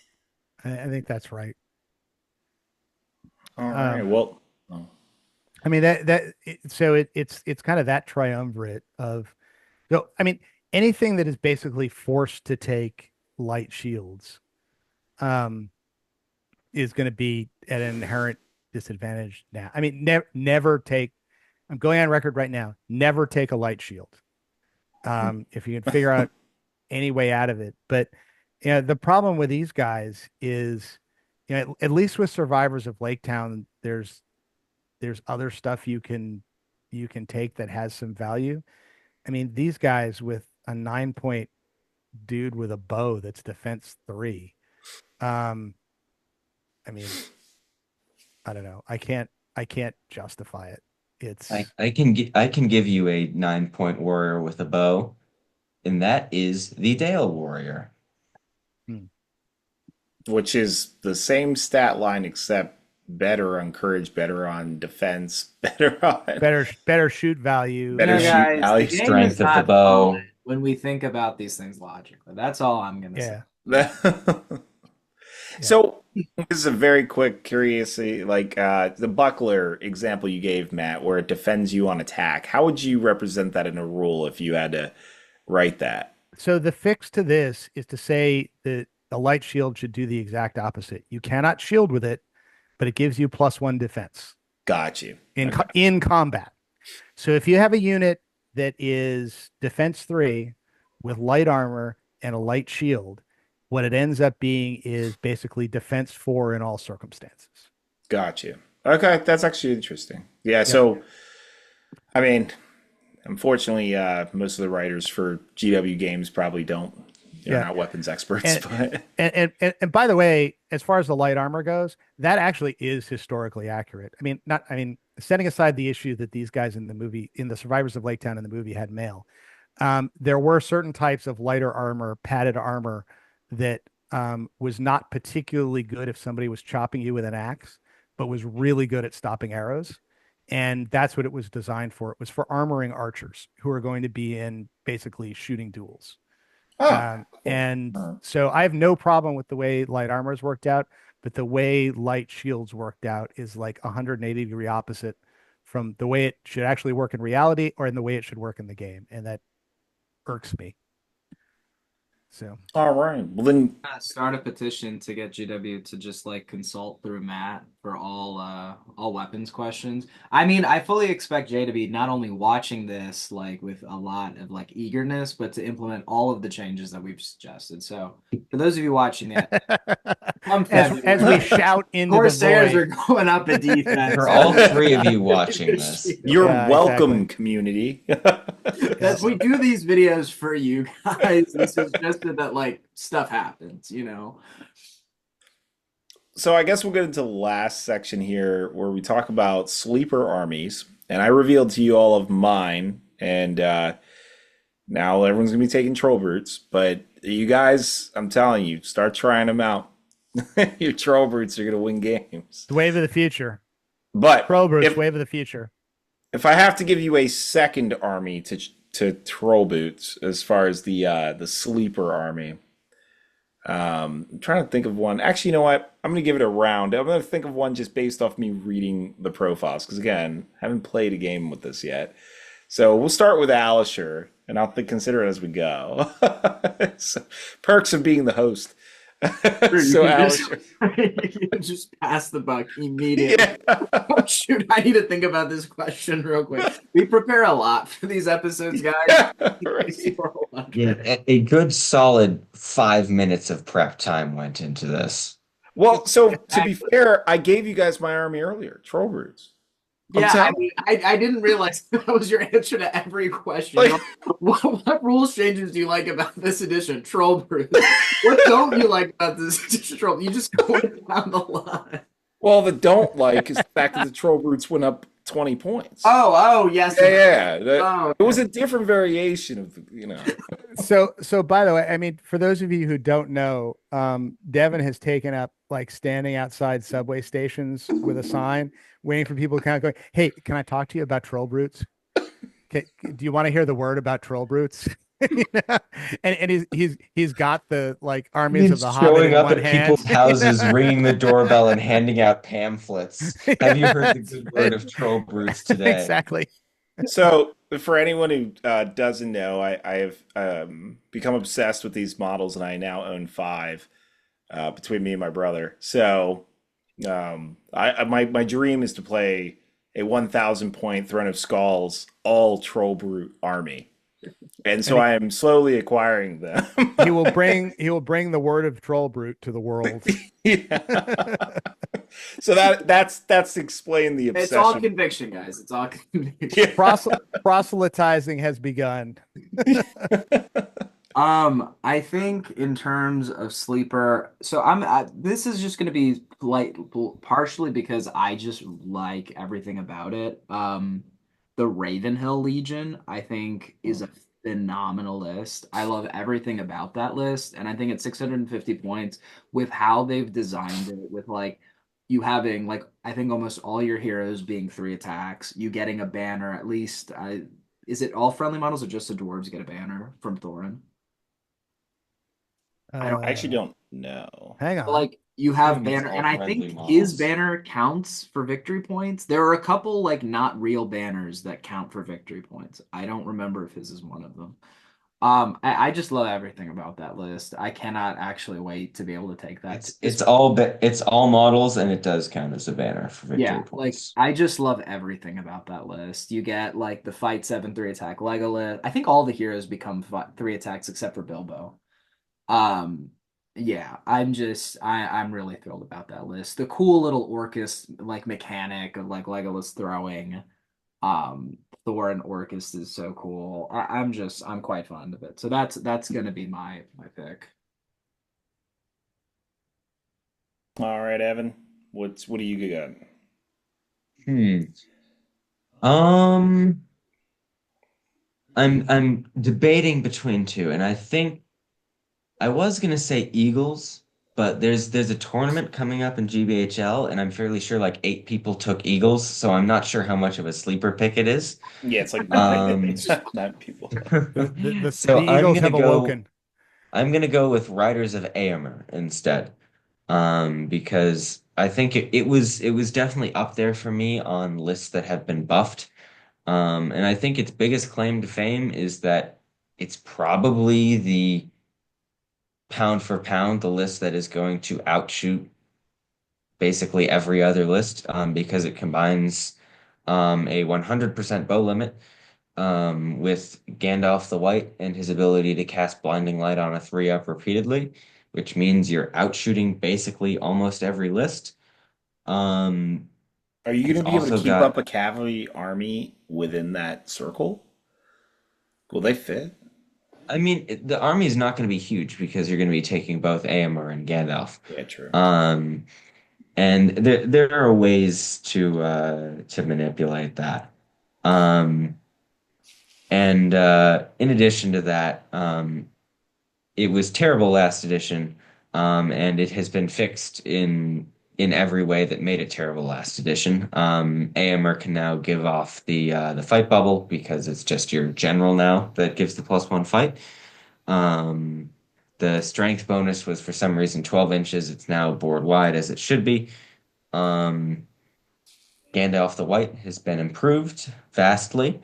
I think that's right. All right, Um, well, oh, I mean so it's kind of that triumvirate of, so I mean, anything that is basically forced to take light shields um is going to be at an inherent disadvantage now. I mean, never take, I'm going on record right now, never take a light shield. If you can figure out any way out of it. But the problem with these guys is, at least with survivors of Lake Town, there's other stuff you can take that has some value. I mean, these guys with a 9 point dude with a bow that's defense three. Um, I mean, I don't know. I can't justify it. I, It's I can give you a 9-point warrior with a bow, and that is the Dale warrior. hmm, Which is the same stat line except better on courage, better on defense, better on better shoot value. better No, shoot guys, the value. game is Strength of the not solid bow. when we think about these things logically. That's all I'm gonna say. Yeah, yeah. So this is a very quick curiosity, like the buckler example you gave, Matt, where it defends you on attack. How would you represent that in a rule if you had to write that? So the fix to this is to say that the light shield should do the exact opposite. You cannot shield with it, but it gives you +1 defense Got you. in Okay. in combat. So if you have a unit that is defense 3 with light armor and a light shield, what it ends up being is basically defense 4 in all circumstances. Got you. Okay, that's actually interesting. Yeah, Yep. so I mean, unfortunately, most of the writers for GW games probably don't. They're Yeah. not weapons experts, And, but and by the way, as far as the light armor goes, that actually is historically accurate. I mean, setting aside the issue that these guys in the movie, in the Survivors of Lake Town in the movie had mail, there were certain types of lighter armor, padded armor that was not particularly good if somebody was chopping you with an axe, but was really good at stopping arrows. And that's what it was designed for. It was for armoring archers who are going to be in basically shooting duels. oh, cool. And so I have no problem with the way light armors worked out, but the way light shields worked out is like 180-degree opposite from the way it should actually work in reality or in the way it should work in the game. And that irks me. So All right. Well, then, Start a petition to get GW to just like consult through Matt for all weapons questions. I mean, I fully expect Jay to be not only watching this like with a lot of like eagerness, but to implement all of the changes that we've suggested. So for those of you watching that, come as we February, shout into the Corsairs are void. going up a defense. For all three of you watching this, you're Yeah, welcome, exactly. community. That we do these videos for you guys. This is just that like stuff happens, you know. So I guess we'll get into the last section here where we talk about sleeper armies. And I revealed to you all of mine. And now everyone's going to be taking troll brutes. But you guys, I'm telling you, start trying them out. Your troll brutes are going to win games. The wave of the future. But Troll Bruce, if, wave of the future. if I have to give you a second army to troll boots as far as the sleeper army, I'm trying to think of one. Actually, you know what? I'm going to give it a round. I'm going to think of one just based off me reading the profiles. Because again, I haven't played a game with this yet. So we'll start with Alisher, and I'll consider it as we go. So, perks of being the host. So Alisher. You can just pass the buck immediately. Yeah. Oh, shoot, I need to think about this question real quick. We prepare a lot for these episodes, guys. Right. yeah, a good solid 5 minutes of prep time went into this. Well, so to be fair, I gave you guys my army earlier, troll brutes. I'm Yeah, I telling mean, I didn't realize that was your answer to every question. Like- What rules changes do you like about this edition? Troll Bruce. What don't you like about this edition? Troll? You just go down the line. Well, the don't like is the fact that the troll brutes went up 20 points. Oh, yes. Yeah. Oh, It was a different variation of, you know. So by the way, I mean, for those of you who don't know, Devin has taken up like standing outside subway stations with a sign, waiting for people to kind of go, "Hey, can I talk to you about troll brutes? Do you want to hear the word about troll brutes?" You know? And he's got the like armies of the Hobbit Showing in up one at hand, people's houses, ringing the doorbell, and handing out pamphlets. Have you heard the Yes. good word of troll brutes today? Exactly. So, for anyone who doesn't know, I have become obsessed with these models, and I now own five between me and my brother. So, my dream is to play a 1,000 point Throne of Skulls all troll brute army, and so And I am slowly acquiring them. he will bring the word of troll brute to the world. Yeah. So that's explain the it's all obsession. conviction, guys. It's all conviction. Yeah. Proselytizing has begun. I think in terms of sleeper, so this is just going to be partially because I just like everything about it. the Ravenhill Legion, I think, is a phenomenal list. I love everything about that list, and I think at 650 points, with how they've designed it, with like you having like I think almost all your heroes being 3 attacks, you getting a banner at least. Is it all friendly models or just the dwarves get a banner from Thorin? I don't. I actually Uh, don't know. hang But, on. like you have Assume it's banner, all and I friendly think his models. banner counts for victory points. There are a couple like not real banners that count for victory points. I don't remember if his is one of them. I just love everything about that list. I cannot actually wait to be able to take that to this. It's all models, and it does count as a banner for Yeah, victory like points. I just love everything about that list. You get like the fight 7 3 attack Legolas. I think all the heroes become 3 attacks except for Bilbo. Um, yeah, I'm really thrilled about that list. The cool little Orcus like mechanic of like Legolas throwing Thor and Orcus is so cool. I'm quite fond of it. So that's gonna be my pick. All right, Evan. What do you got? Hmm. Um, I'm debating between two, and I think I was gonna say Eagles, but there's a tournament coming up in GBHL, and I'm fairly sure like 8 people took Eagles, so I'm not sure how much of a sleeper pick it is. Yeah, it's like nine. Um, It's not nine people. The so Eagles have awoken. I'm gonna go with Riders of Aomer instead, because I think it was definitely up there for me on lists that have been buffed. And I think its biggest claim to fame is that it's probably the pound for pound the list that is going to outshoot basically every other list, because it combines a 100% bow limit, with Gandalf the White and his ability to cast Blinding Light on a 3-up repeatedly, which means you're outshooting basically almost every list. Um, Are you going it's to be able to also keep up got, a cavalry army within that circle? Will they fit? I mean, the army is not going to be huge because you're going to be taking both Aemir and Gandalf. Yeah, true. Um, and there are ways to manipulate that. Um, and in addition to that, it was terrible last edition, and it has been fixed in every way that made it terrible last edition. AMR can now give off the fight bubble because it's just your general now that gives the +1 fight. Um, the strength bonus was for some reason 12 inches. It's now board wide as it should be. Um, Gandalf the White has been improved vastly.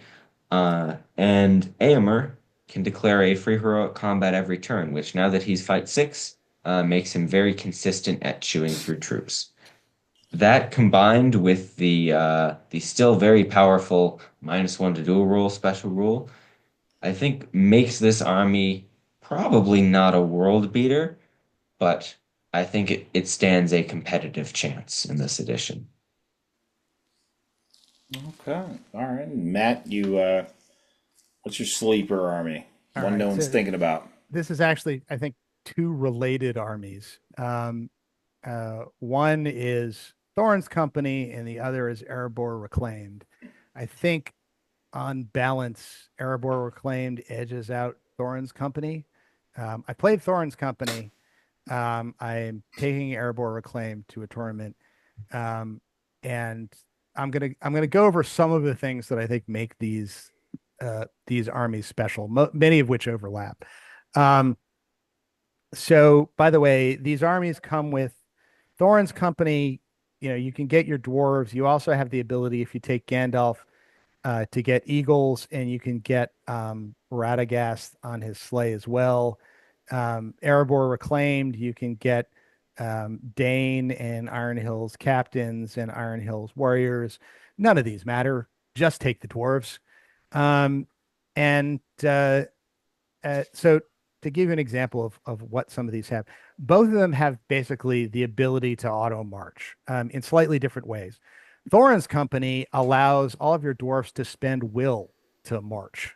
And Aomer can declare a free heroic combat every turn, which now that he's fight 6, makes him very consistent at chewing through troops. That combined with the still very powerful -1 to duel rule special rule, I think makes this army probably not a world beater, but I think it stands a competitive chance in this edition. Okay. All right. Matt, you what's your sleeper army? All One right. no one's So thinking about. this is actually, I think, two related armies. One is Thorin's Company, and the other is Erebor Reclaimed. I think on balance, Erebor Reclaimed edges out Thorin's Company. I played Thorin's Company. I'm taking Erebor Reclaimed to a tournament, um, and I'm gonna go over some of the things that I think make these armies special, many of which overlap. Um, so, by the way, these armies come with Thorin's Company. You know, you can get your dwarves. You also have the ability, if you take Gandalf, to get eagles, and you can get Radagast on his sleigh as well. Erebor Reclaimed, you can get Dane and Iron Hills captains and Iron Hills warriors. None of these matter. Just take the dwarves. Um, and so to give you an example of what some of these have, both of them have basically the ability to auto march in slightly different ways. Thorin's Company allows all of your dwarfs to spend will to march,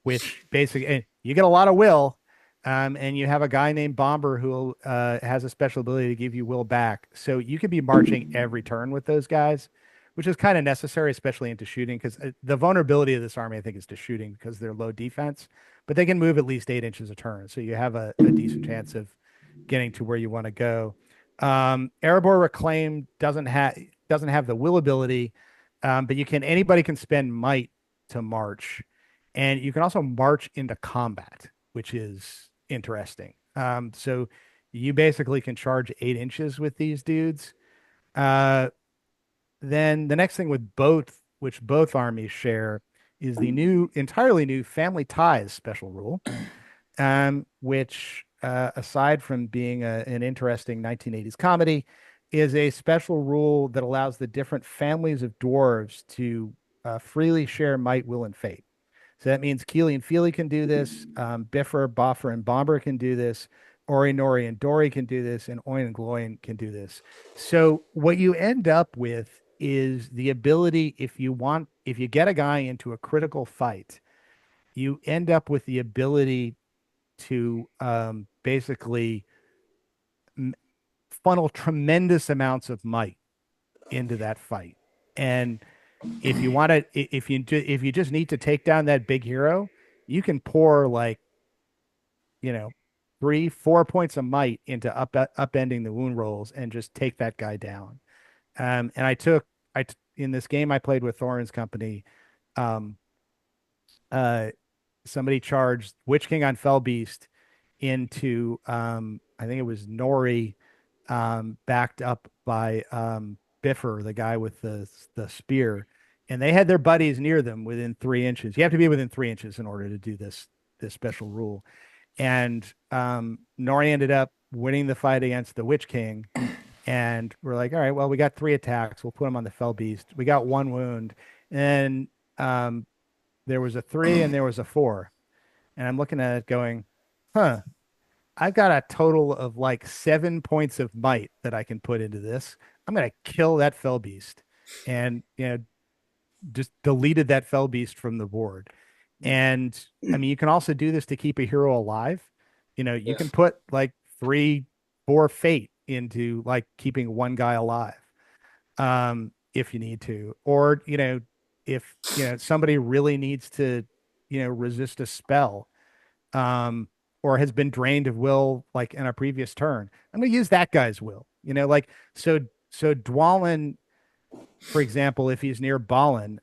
which basically you get a lot of will, and you have a guy named Bomber who has a special ability to give you will back. So you could be marching every turn with those guys, which is kind of necessary, especially into shooting, because the vulnerability of this army, I think, is to shooting because they're low defense, but they can move at least 8 inches a turn. So you have a decent chance of getting to where you want to go. Erebor Reclaim doesn't have the will ability, but anybody can spend might to march, and you can also march into combat, which is interesting. So you basically can charge 8 inches with these dudes. Uh, then the next thing with both, which both armies share, is the entirely new family ties special rule, which, aside from being an interesting 1980s comedy, is a special rule that allows the different families of dwarves to freely share might, will, and fate. So that means Keely and Feely can do this. Biffer, Boffer, and Bomber can do this. Ori, Nori, and Dory can do this, and Oin and Gloin can do this. So what you end up with is the ability, if you get a guy into a critical fight, you end up with the ability to basically funnel tremendous amounts of might into that fight. And if you want to, if you just need to take down that big hero, you can pour like, you know, 3, 4 points of might into upending the wound rolls and just take that guy down. And in this game I played with Thorin's company, um, uh, somebody charged Witch King on Fell Beast into, I think it was Nori, backed up by Biffer, the guy with the spear, and they had their buddies near them within 3 inches. You have to be within 3 inches in order to do this special rule. And Nori ended up winning the fight against the Witch King. And we're like, all right, well, we got 3 attacks. We'll put him on the Fell Beast. We got 1 wound. And there was a 3 and there was a 4. And I'm looking at it going, huh, I've got a total of like 7 points of might that I can put into this. I'm going to kill that Fell Beast. And, just deleted that Fell Beast from the board. And I mean, you can also do this to keep a hero alive. You Yeah. can put like 3, 4 fate into like keeping one guy alive, if you need to. Or, if, somebody really needs to, resist a spell, or has been drained of will like in a previous turn. I'm going to use that guy's will, like, so Dwalin, for example, if he's near Balin,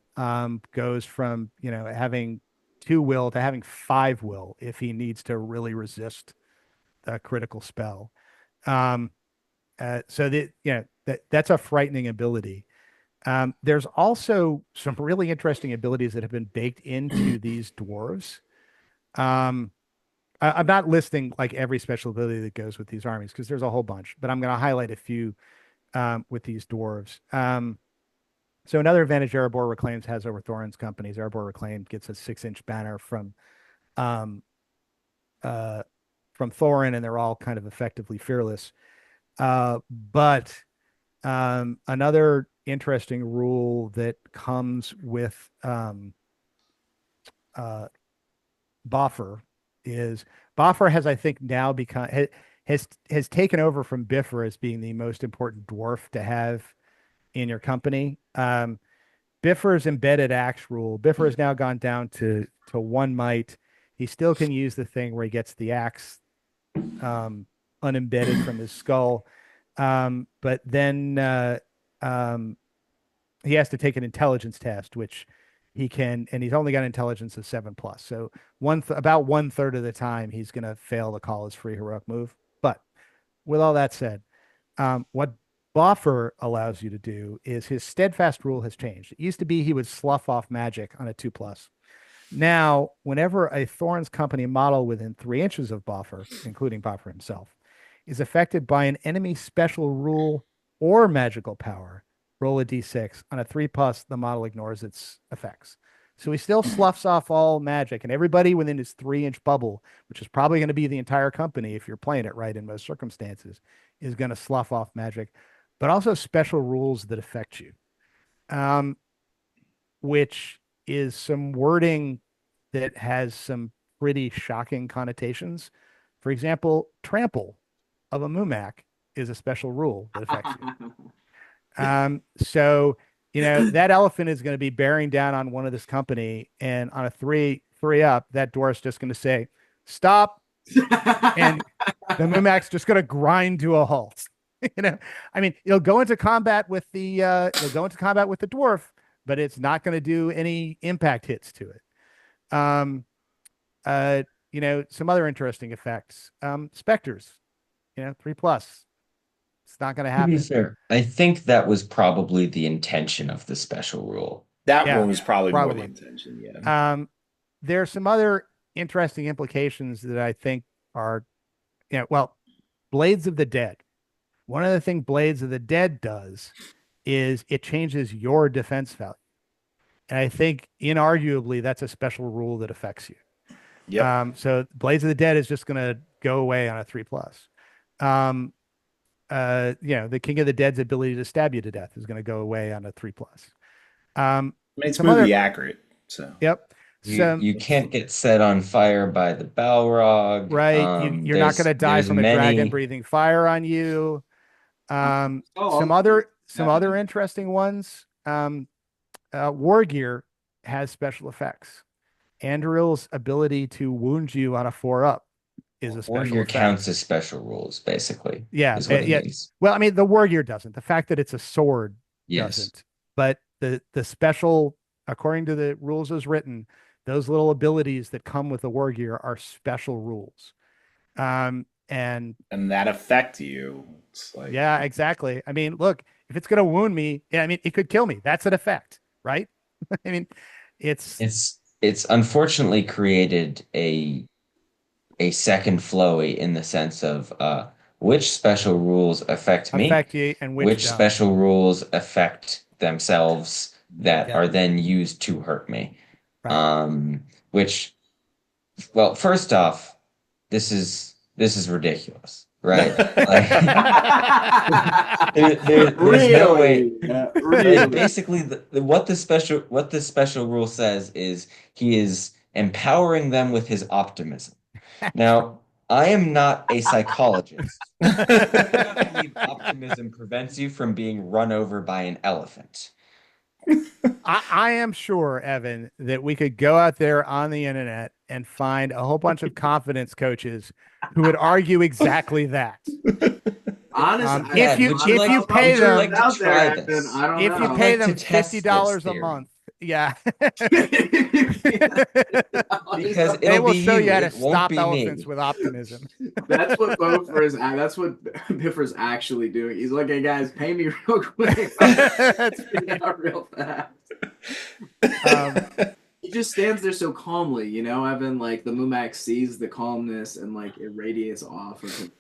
goes from, having 2 will to having 5 will if he needs to really resist a critical spell. Um, so that's a frightening ability. There's also some really interesting abilities that have been baked into these dwarves. Um, I'm not listing like every special ability that goes with these armies because there's a whole bunch, but I'm going to highlight a few with these dwarves. So another advantage Erebor Reclaims has over Thorin's companies. Erebor Reclaimed gets a 6-inch banner um, uh, from Thorin, and they're all kind of effectively fearless. But another interesting rule that comes with uh, Boffer is Boffer has, I think, now become has taken over from Biffer as being the most important dwarf to have in your company. Biffer's embedded axe rule. Biffer has now gone down to 1 might. He still can use the thing where he gets the axe unembedded from his skull. But then he has to take an intelligence test, which he can, and he's only got intelligence of 7+. So about 1/3 of the time he's going to fail to call his free heroic move. But with all that said, what Boffer allows you to do is his steadfast rule has changed. It used to be he would slough off magic on a 2+. Now, whenever a Thorn's company model within 3 inches of Boffer, including Boffer himself, is affected by an enemy special rule or magical power, roll a d6. On a 3+, the model ignores its effects. So he still sloughs off all magic, and everybody within his 3-inch bubble, which is probably going to be the entire company if you're playing it right in most circumstances, is going to slough off magic, but also special rules that affect you, um, which is some wording that has some pretty shocking connotations. For example, trample of a Mumak is a special rule that affects you. So that elephant is going to be bearing down on one of this company, and on a three up, that dwarf's just going to say, "Stop," and the Mumac's just going to grind to a halt. I mean, you'll go into combat with the dwarf, but it's not going to do any impact hits to it. Um, some other interesting effects. Specters, 3+. It's not going to To be happen. fair, I think that was probably the intention of the special rule. That one Yeah, was probably more the probably. intention, yeah. There are some other interesting implications that I think are, well, Blades of the Dead. One of the things Blades of the Dead does is it changes your defense value. And I think inarguably that's a special rule that affects you. Yep. So Blades of the Dead is just going to go away on a 3+. Um, the King of the Dead's ability to stab you to death is going to go away on a 3+. I mean, it's Some movie other, accurate, so yep. You Some, can't get set on fire by the Balrog. right. You're not going to die There's from a dragon many. breathing fire on you. Some Oh, other interesting ones. War Gear has special effects. Andril's ability to wound you on a 4+ is a special Warrior effect. counts as special rules, basically, Yeah, is what it yeah. means. Well, I mean, the War Gear doesn't. The fact that it's a sword Yes. doesn't. But the special, according to the rules as written, those little abilities that come with the War Gear are special rules. And and that affect you. It's like yeah, exactly. I mean, look, if it's gonna wound me, I mean, it could kill me. That's an effect, right? I mean, it's It's unfortunately created a second flowy in the sense of which special rules affect me, affect you and which which don't. special rules affect themselves that Yeah, are then used to hurt me. right. Which, well, first off, this is ridiculous, right? Like there's no way. really, Like really. basically, what the special rule says is he is empowering them with his optimism. Now, I am not a psychologist. I do not believe optimism prevents you from being run over by an elephant. I am sure, Evan, that we could go out there on the internet and find a whole bunch of confidence coaches who would argue exactly that. Honestly, If Dad, you would you if like you to, pay would you them like to out there, try Evan, this? I don't if you Would you know. pay like to them test this $50 a theory? month, yeah, Because they it'll will be show you, you how to it won't stop be elephants me. with optimism. That's what Bofer is. That's what Biffer's actually doing. He's like, "Hey guys, pay me real quick. I'm gonna That's figure it out real fast." um, He just stands there so calmly, Evan. Like the Mumax sees the calmness and like it radiates off of him.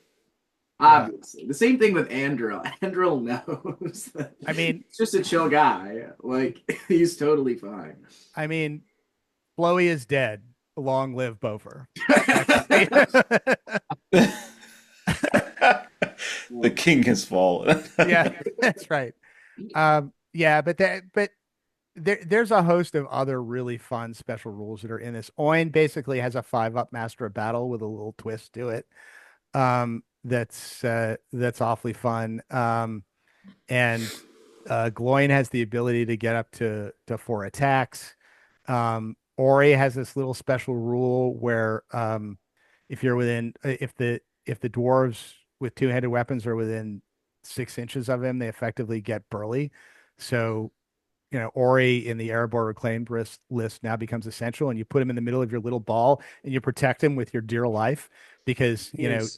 yeah. Obviously, the same thing with Andril. Andril knows that I mean, he's just a chill guy. Like he's totally fine. I mean, Blowy is dead. Long live Bofer. That's the king has fallen. yeah, that's right. Yeah, but there's a host of other really fun special rules that are in this. Oin basically has a 5+ Master of Battle with a little twist to it. That's awfully fun. And Gloin has the ability to get up to 4 attacks. Ori has this little special rule where if you're within if the dwarves with two-handed weapons are within 6 inches of him, they effectively get burly. So Ori in the Erebor Reclaimed list now becomes essential, and you put him in the middle of your little ball and you protect him with your dear life because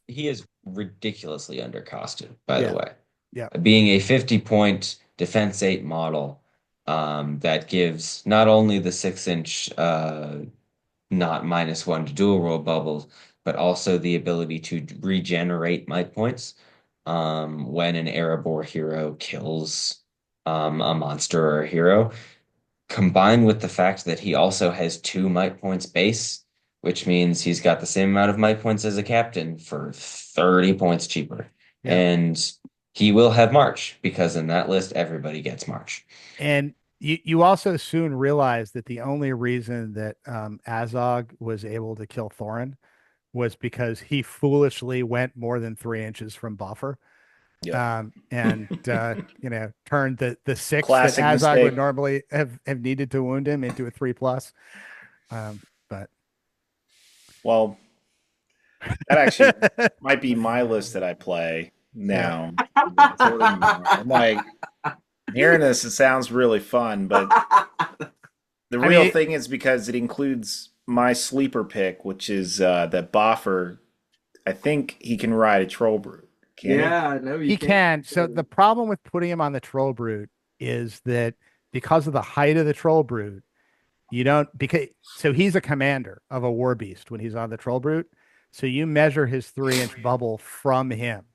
He is ridiculously undercosted, by the yeah, way. yeah, Being a 50-point defense 8 model, that gives not only the 6-inch not -1 to dual roll bubbles, but also the ability to regenerate might points when an Erebor hero kills a monster or a hero, combined with the fact that he also has 2 might points base, which means he's got the same amount of might points as a captain for 30 points cheaper. yeah. And he will have March because in that list, everybody gets March. And you also soon realize that the only reason that Azog was able to kill Thorin was because he foolishly went more than 3 inches from buffer. Yep. And turned the six that Classic Azog would mistake. normally have needed to wound him into a 3+. But Well, that actually might be my list that I play yeah, now. I'm like hearing this, it sounds really fun, but the I real mean, thing is because it includes my sleeper pick, which is that Boffer. I think he can ride a troll brute. Can he? Yeah, no, you he can't. can. So the problem with putting him on the troll brute is that because of the height of the troll brute, you don't because so he's a commander of a war beast when he's on the troll brute. So you measure his 3-inch bubble from him,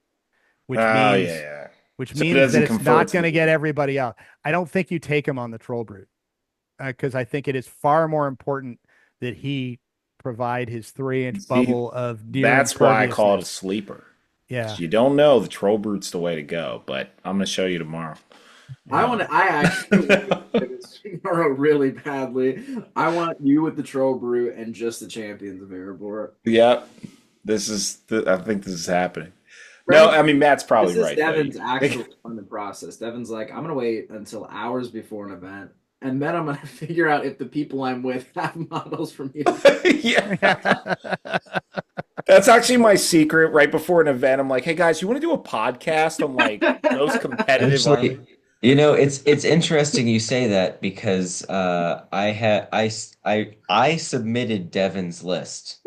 which Oh yeah, means yeah. which So it means that doesn't it's convert not to going the to get everybody out. I don't think you take him on the troll brute because I think it is far more important that he provide his 3-inch see. bubble of deer That's why I call it a imperviousness. sleeper. Because Yeah, you don't know the troll brute's the way to go, but I'm gonna show you tomorrow. yeah. I actually want to play this tomorrow really badly. I want you with the Troll Brute and just the champions of Erebor. Yep. I think this is happening. No, Frank, I mean Matt's probably this is right though. Devin's actual fun the process. Devin's like, I'm gonna wait until hours before an event, and then I'm gonna figure out if the people I'm with have models for me to. Yeah. That's actually my secret. Right before an event, I'm like, "Hey guys, you want to do a podcast on like most competitive army?" Actually, it's interesting you say that because I submitted Devin's list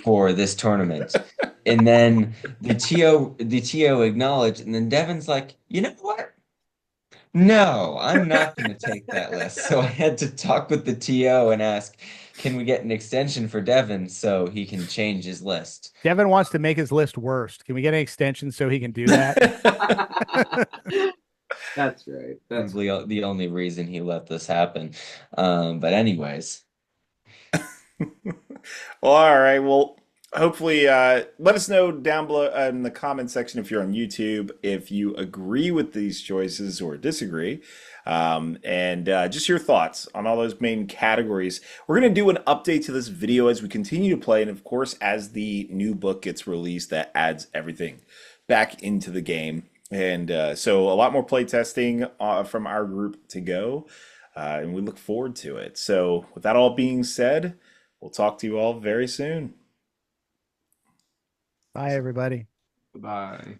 for this tournament, and then the TO acknowledged, and then Devin's like, you know what? No, I'm not going to take that list. So I had to talk with the TO and ask, can we get an extension for Devin so he can change his list? Devin wants to make his list worst. Can we get an extension so he can do that? That's right. That's Probably the only reason he let this happen. But anyways. Well, all right. Well, hopefully, let us know down below in the comment section if you're on YouTube if you agree with these choices or disagree, and just your thoughts on all those main categories. We're gonna do an update to this video as we continue to play, and of course, as the new book gets released, that adds everything back into the game. And so, a lot more play testing from our group to go, and we look forward to it. So, with that all being said. We'll talk to you all very soon. Bye, everybody. Bye.